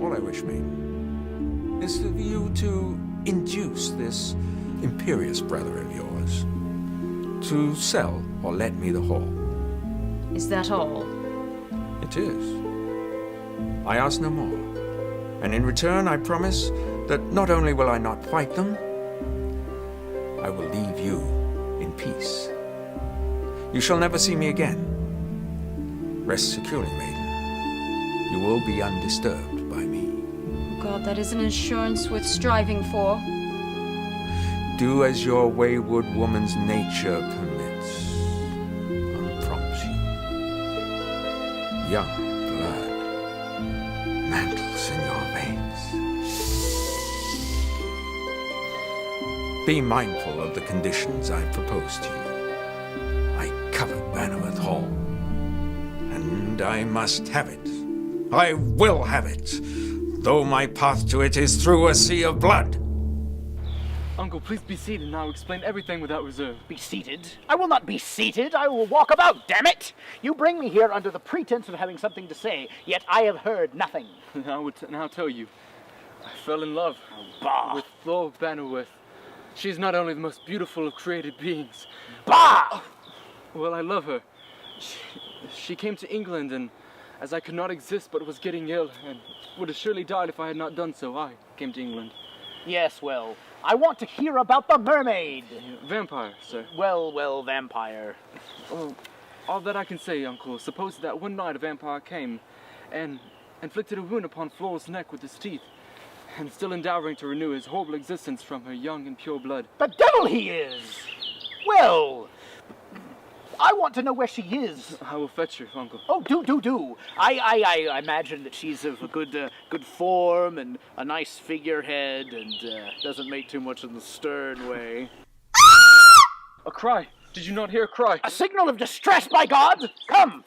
Speaker 13: All I wish, maiden, is for you to induce this imperious brother of yours to sell or let me the hall.
Speaker 5: Is that all?
Speaker 13: It is. I ask no more. And in return, I promise that not only will I not fight them, I will leave you in peace. You shall never see me again. Rest securely, maiden. You will be undisturbed by me.
Speaker 11: God, that is an assurance worth striving for.
Speaker 13: Do as your wayward woman's nature permits. Unprompts you. Young blood mantles in your veins. Be mindful of the conditions I propose to you. I covet Bannerworth Hall, and I must have it. I will have it, though my path to it is through a sea of blood.
Speaker 8: Uncle, please be seated and I'll explain everything without reserve.
Speaker 15: Be seated? I will not be seated. I will walk about, damn it! You bring me here under the pretense of having something to say, yet I have heard nothing.
Speaker 8: I would now tell you. I fell in love with Flora Bannerworth. She is not only the most beautiful of created beings.
Speaker 15: Bah!
Speaker 8: Well, I love her. She came to England, and as I could not exist but was getting ill, and would have surely died if I had not done so, I came to England.
Speaker 15: Yes, well, I want to hear about the mermaid.
Speaker 8: Vampire, sir.
Speaker 15: Well, vampire.
Speaker 8: Oh, all that I can say, Uncle, suppose that one night a vampire came and inflicted a wound upon Flora's neck with his teeth, and still endeavoring to renew his horrible existence from her young and pure blood.
Speaker 15: The devil he is! Well, I want to know where she is.
Speaker 8: I will fetch her, Uncle.
Speaker 15: Oh, do. I imagine that she's of a good form and a nice figurehead and doesn't make too much in the stern way.
Speaker 8: A cry! Did you not hear a cry?
Speaker 15: A signal of distress, by God! Come!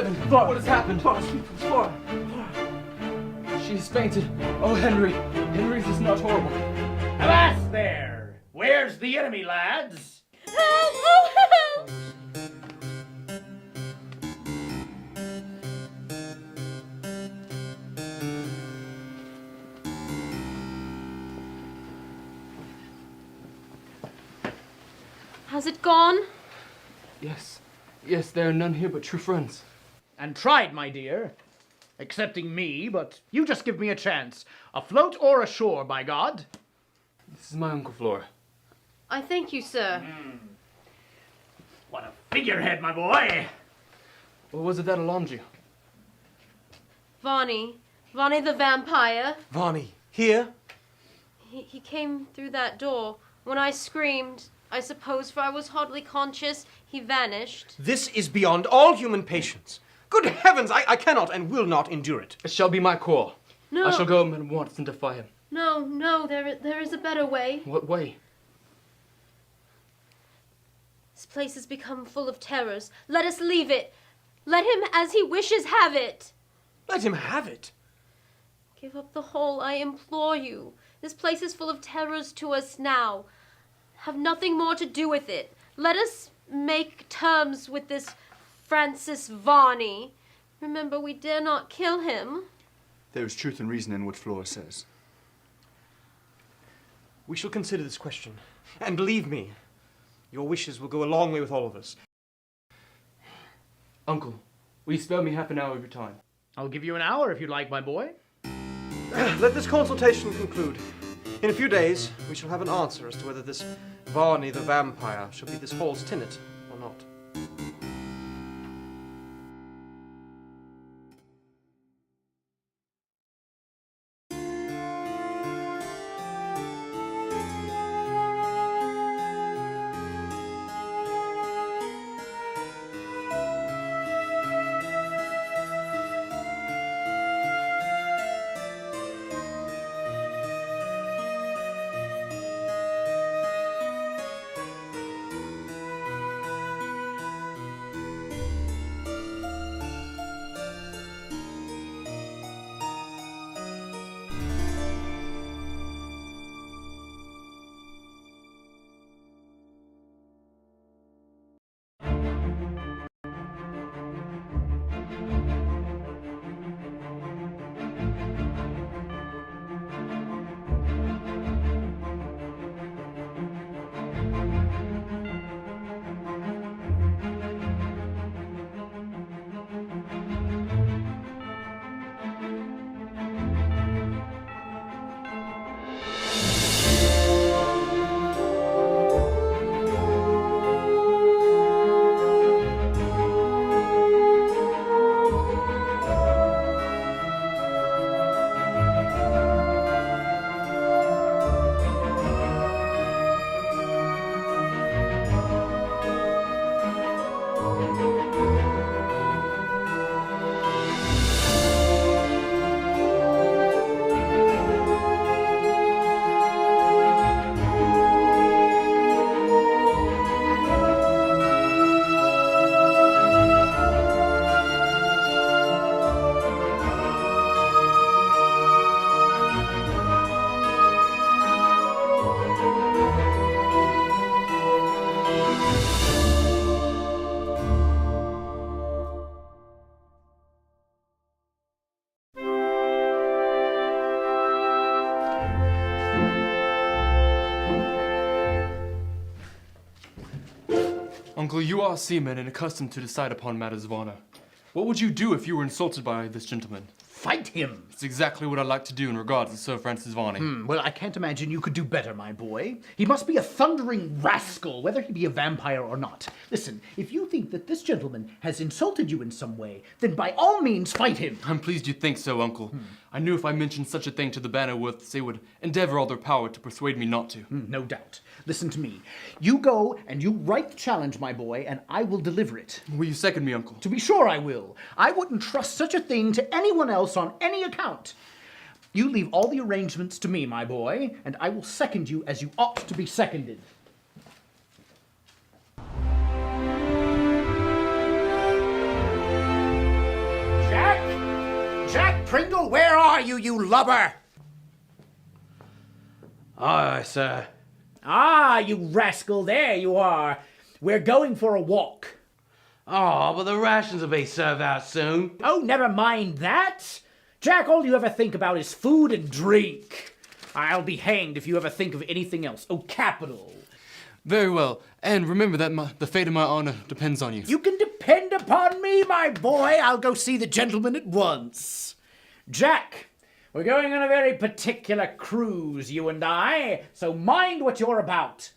Speaker 8: heaven!
Speaker 2: Flora.
Speaker 8: What has happened?
Speaker 2: Flora.
Speaker 8: She's fainted. Oh, Henry. Henry, this is not horrible.
Speaker 15: Avast there! Where's the enemy, lads?
Speaker 5: Help! Oh, help! Has it gone?
Speaker 8: Yes. Yes, there are none here but true friends.
Speaker 15: And tried, my dear. Excepting me, but you just give me a chance. Afloat or ashore, by God.
Speaker 8: This is my Uncle Flora.
Speaker 5: I thank you, sir.
Speaker 15: What a figurehead, my boy!
Speaker 8: Or was it that alarmed you?
Speaker 5: Varney the Vampire.
Speaker 3: Varney, here?
Speaker 5: He came through that door. When I screamed, I suppose, for I was hardly conscious, he vanished.
Speaker 3: This is beyond all human patience. Good heavens, I cannot and will not endure it.
Speaker 8: It shall be my call.
Speaker 5: No.
Speaker 8: I shall go at once and defy him.
Speaker 5: No, there is a better way.
Speaker 8: What way?
Speaker 5: This place has become full of terrors. Let us leave it. Let him, as he wishes, have it.
Speaker 3: Let him have it.
Speaker 5: Give up the whole, I implore you. This place is full of terrors to us now. Have nothing more to do with it. Let us make terms with this Francis Varney. Remember, we dare not kill him.
Speaker 6: There is truth and reason in what Flora says.
Speaker 3: We shall consider this question. And believe me, your wishes will go a long way with all of us.
Speaker 8: Uncle, will you spare me half an hour of your time?
Speaker 15: I'll give you an hour if you like, my boy.
Speaker 3: Let this consultation conclude. In a few days, we shall have an answer as to whether this Varney the Vampire shall be this hall's tenant or not.
Speaker 8: Uncle, you are a seaman and accustomed to decide upon matters of honor. What would you do if you were insulted by this gentleman?
Speaker 15: Fight him!
Speaker 8: It's exactly what I'd like to do in regards to Sir Francis Varney.
Speaker 15: Well, I can't imagine you could do better, my boy. He must be a thundering rascal, whether he be a vampire or not. Listen, if you think that this gentleman has insulted you in some way, then by all means fight him.
Speaker 8: I'm pleased you think so, Uncle. I knew if I mentioned such a thing to the Bannerworths, they would endeavor all their power to persuade me not to.
Speaker 15: No doubt. Listen to me. You go and you write the challenge, my boy, and I will deliver it.
Speaker 8: Will you second me, Uncle?
Speaker 15: To be sure I will. I wouldn't trust such a thing to anyone else on any account. You leave all the arrangements to me, my boy, and I will second you as you ought to be seconded. Pringle, where are you, you lubber?
Speaker 18: Aye, sir.
Speaker 15: Ah, you rascal, there you are. We're going for a walk.
Speaker 18: Oh, but the rations will be served out soon.
Speaker 15: Oh, never mind that. Jack, all you ever think about is food and drink. I'll be hanged if you ever think of anything else. Oh, capital.
Speaker 8: Very well. And remember that the fate of my honor depends on you.
Speaker 15: You can depend upon me, my boy. I'll go see the gentleman at once. Jack, we're going on a very particular cruise, you and I, so mind what you're about.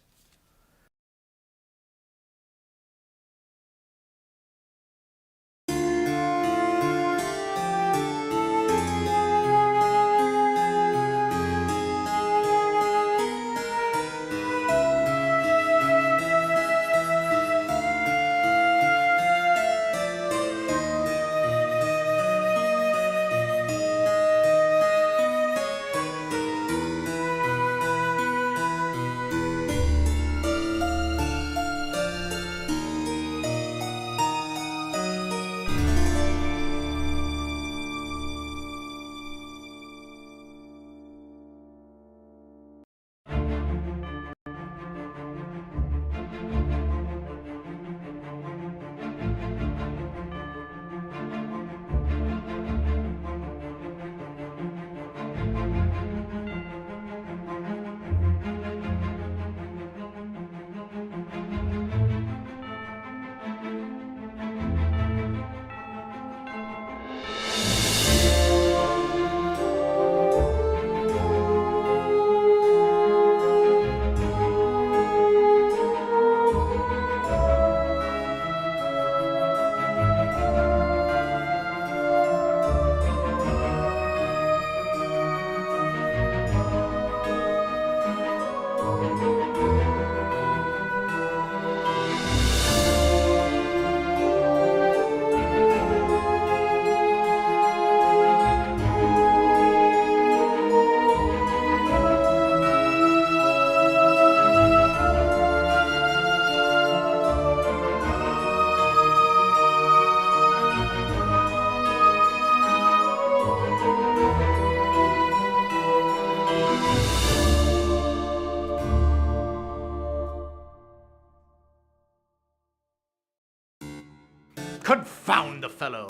Speaker 15: Confound the fellow.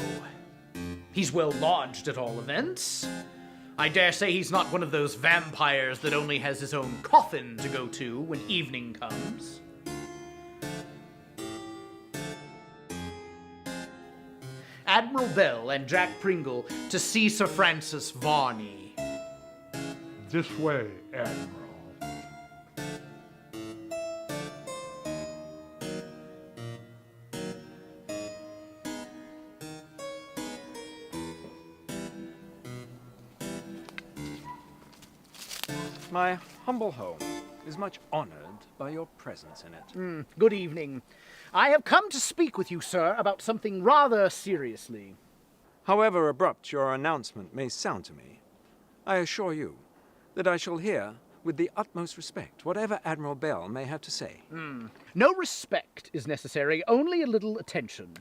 Speaker 15: He's well lodged at all events. I dare say he's not one of those vampires that only has his own coffin to go to when evening comes. Admiral Bell and Jack Pringle to see Sir Francis Varney.
Speaker 14: This way, Admiral.
Speaker 3: My humble home is much honored by your presence in it.
Speaker 15: Good evening. I have come to speak with you, sir, about something rather seriously.
Speaker 13: However abrupt your announcement may sound to me, I assure you that I shall hear with the utmost respect whatever Admiral Bell may have to say.
Speaker 15: No respect is necessary, only a little attention.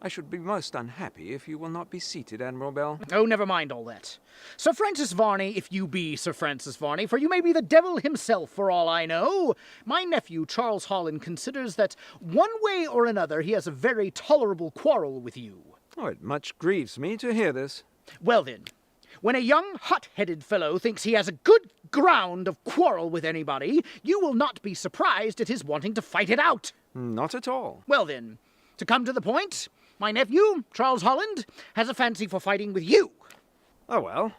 Speaker 13: I should be most unhappy if you will not be seated, Admiral Bell.
Speaker 15: Oh, never mind all that. Sir Francis Varney, if you be Sir Francis Varney, for you may be the devil himself for all I know, my nephew, Charles Holland, considers that one way or another he has a very tolerable quarrel with you.
Speaker 13: Oh, it much grieves me to hear this.
Speaker 15: Well then, when a young hot-headed fellow thinks he has a good ground of quarrel with anybody, you will not be surprised at his wanting to fight it out.
Speaker 13: Not at all.
Speaker 15: Well then, to come to the point, my nephew, Charles Holland, has a fancy for fighting with you.
Speaker 13: Oh well,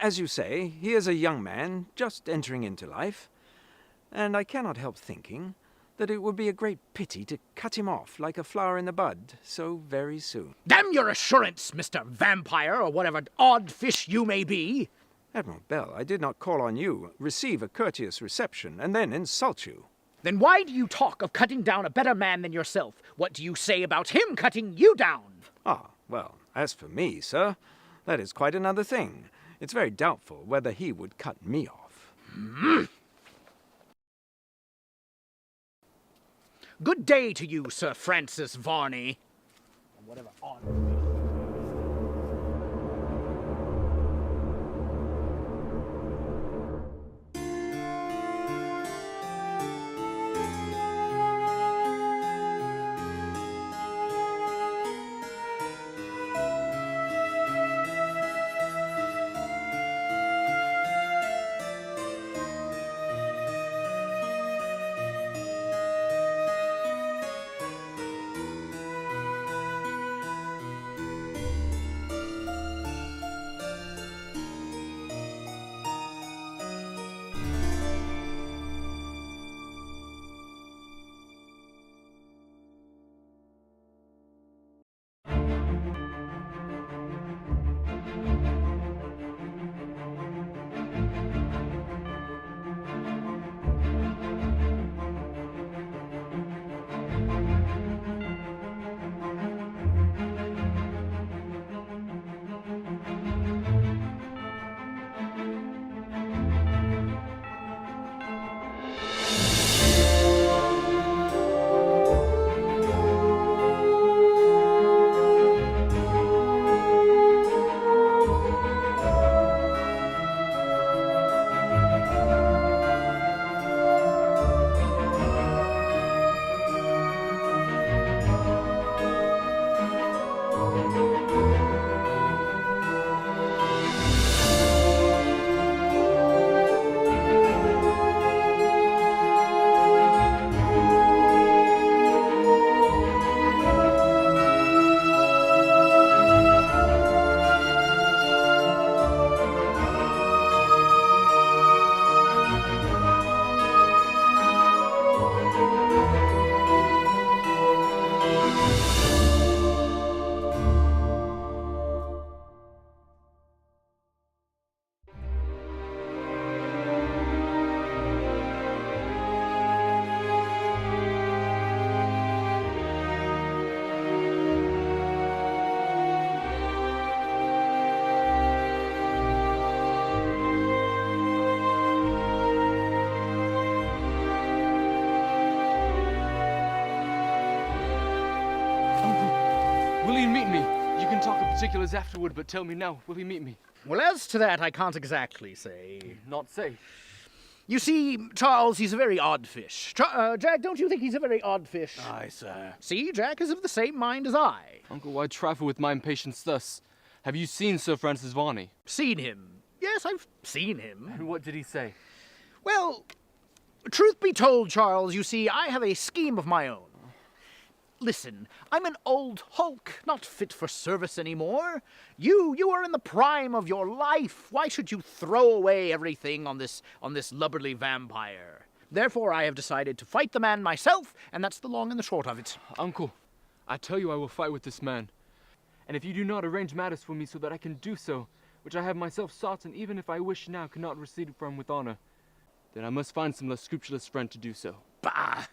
Speaker 13: as you say, he is a young man just entering into life, and I cannot help thinking that it would be a great pity to cut him off like a flower in the bud so very soon.
Speaker 15: Damn your assurance, Mr. Vampire, or whatever odd fish you may be.
Speaker 13: Admiral Bell, I did not call on you, receive a courteous reception, and then insult you.
Speaker 15: Then why do you talk of cutting down a better man than yourself? What do you say about him cutting you down?
Speaker 13: Ah, well, as for me, sir, that is quite another thing. It's very doubtful whether he would cut me off.
Speaker 15: Good day to you, Sir Francis Varney. Whatever honor.
Speaker 8: particulars afterward, but tell me now, will he meet me?
Speaker 15: Well, as to that, I can't exactly say.
Speaker 8: Not say.
Speaker 15: You see, Charles, he's a very odd fish. Jack, don't you think he's a very odd fish?
Speaker 8: Aye, sir.
Speaker 15: See, Jack is of the same mind as I.
Speaker 8: Uncle, why trifle with my impatience thus? Have you seen Sir Francis Varney?
Speaker 15: Seen him? Yes, I've seen him.
Speaker 8: And what did he say?
Speaker 15: Well, truth be told, Charles, you see, I have a scheme of my own. Listen, I'm an old hulk, not fit for service anymore. You are in the prime of your life. Why should you throw away everything on this lubberly vampire? Therefore, I have decided to fight the man myself, and that's the long and the short of it.
Speaker 8: Uncle, I tell you I will fight with this man. And if you do not arrange matters for me so that I can do so, which I have myself sought, and even if I wish now cannot receive from with honor, then I must find some less scrupulous friend to do so.
Speaker 15: Bah!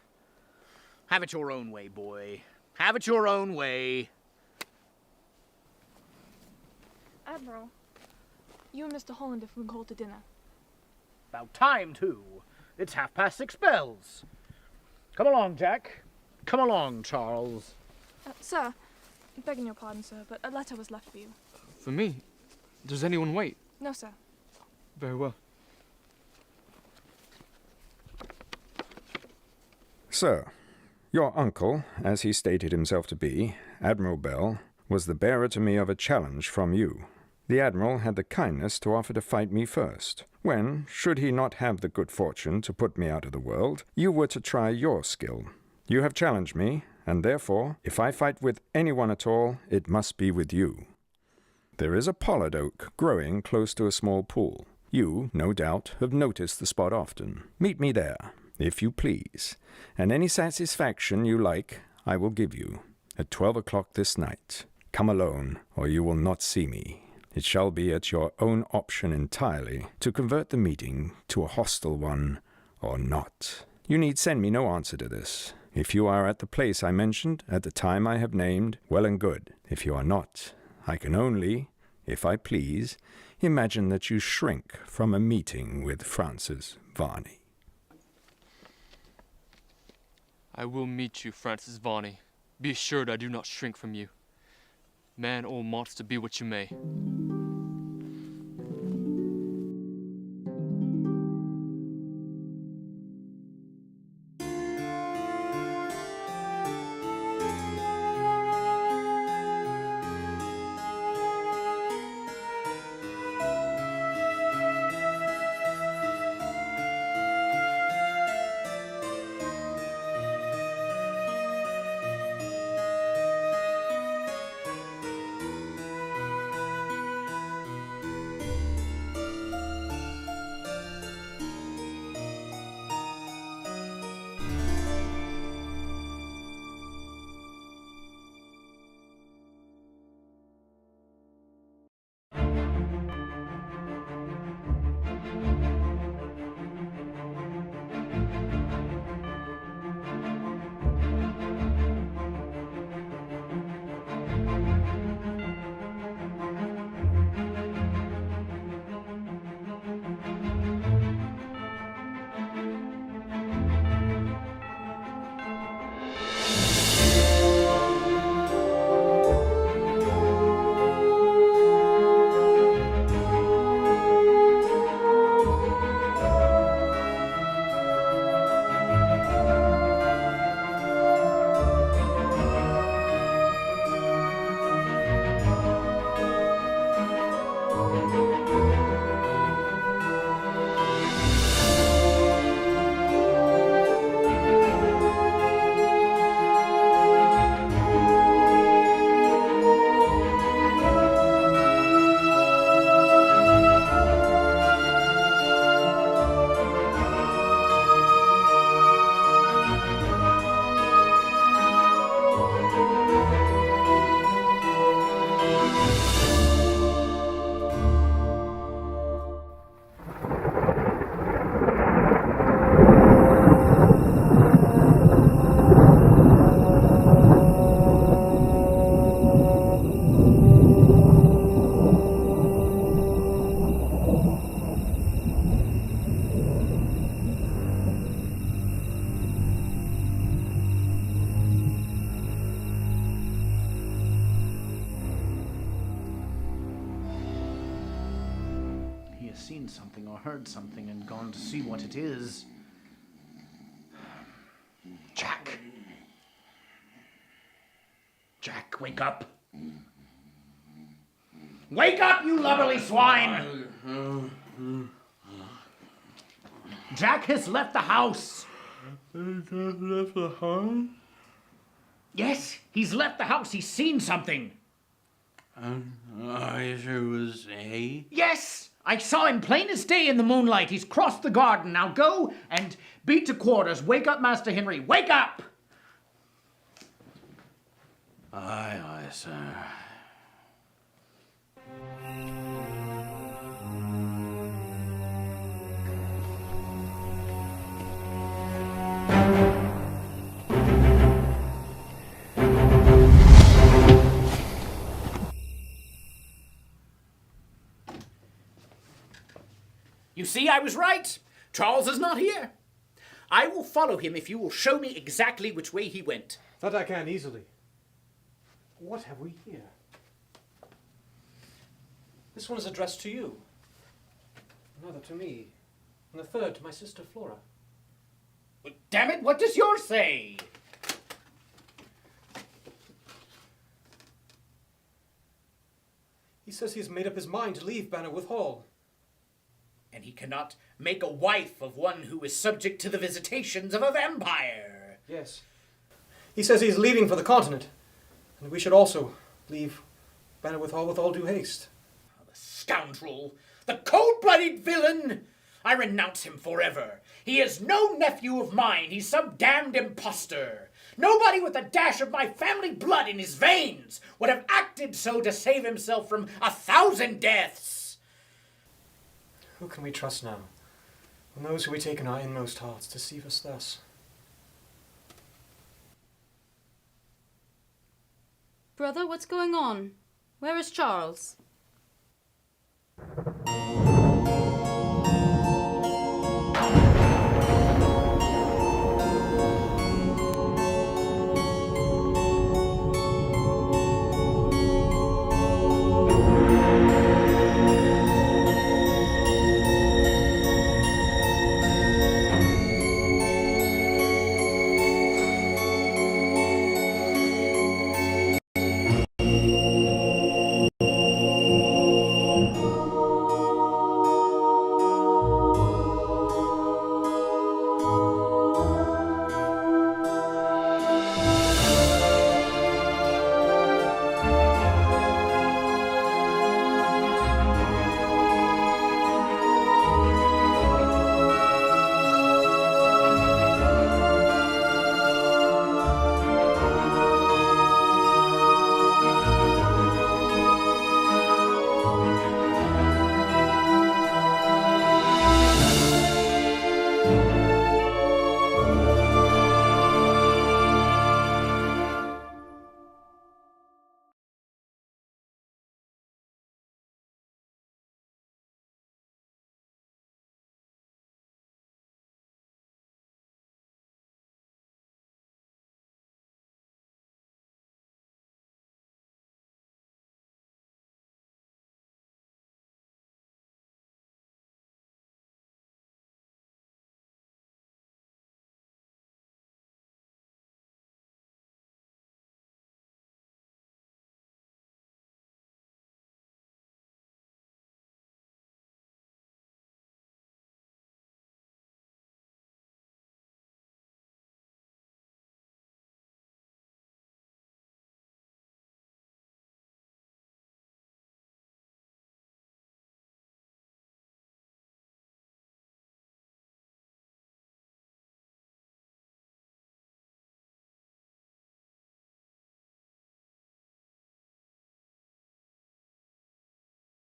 Speaker 15: Have it your own way, boy. Have it your own way.
Speaker 1: Admiral, you and Mr. Holland have been called to dinner.
Speaker 15: About time, too. It's 6:30 bells. Come along, Jack. Come along, Charles.
Speaker 1: Sir, begging your pardon, sir, but a letter was left for you.
Speaker 8: For me? Does anyone wait?
Speaker 1: No, sir.
Speaker 8: Very well.
Speaker 13: Sir, your uncle, as he stated himself to be, Admiral Bell, was the bearer to me of a challenge from you. The Admiral had the kindness to offer to fight me first, when, should he not have the good fortune to put me out of the world, you were to try your skill. You have challenged me, and therefore, if I fight with anyone at all, it must be with you. There is a pollard oak growing close to a small pool. You, no doubt, have noticed the spot often. Meet me there, if you please, and any satisfaction you like I will give you, at 12 o'clock this night. Come alone, or you will not see me. It shall be at your own option entirely to convert the meeting to a hostile one or not. You need send me no answer to this. If you are at the place I mentioned at the time I have named, well and good. If you are not, I can only, if I please, imagine that you shrink from a meeting with Francis Varney.
Speaker 8: I will meet you, Francis Varney. Be assured I do not shrink from you. Man or monster, be what you may.
Speaker 15: seen something or heard something and gone to see what it is. Jack! Jack, wake up! Wake up, you lubberly swine! Jack has left the house!
Speaker 12: Left the house?
Speaker 15: Yes, he's left the house. He's seen something.
Speaker 18: Are you sure it was he?
Speaker 15: Yes, I saw him plain as day in the moonlight. He's crossed the garden. Now go and beat to quarters. Wake up, Master Henry. Wake up!
Speaker 18: Aye, aye, sir.
Speaker 15: You see, I was right. Charles is not here. I will follow him if you will show me exactly which way he went.
Speaker 3: That I can easily. What have we here? This one is addressed to you. Another to me. And the third to my sister Flora.
Speaker 15: Well, damn it, what does yours say?
Speaker 3: He says he has made up his mind to leave Bannerworth Hall.
Speaker 15: And he cannot make a wife of one who is subject to the visitations of a vampire.
Speaker 3: Yes. He says he is leaving for the continent, and we should also leave Bannerworth Hall with all due haste.
Speaker 15: The scoundrel! The cold-blooded villain! I renounce him forever. He is no nephew of mine. He's some damned impostor. Nobody with a dash of my family blood in his veins would have acted so to save himself from 1,000 deaths.
Speaker 3: Who can we trust now, when those who we take in our inmost hearts deceive us thus?
Speaker 11: Brother, what's going on? Where is Charles?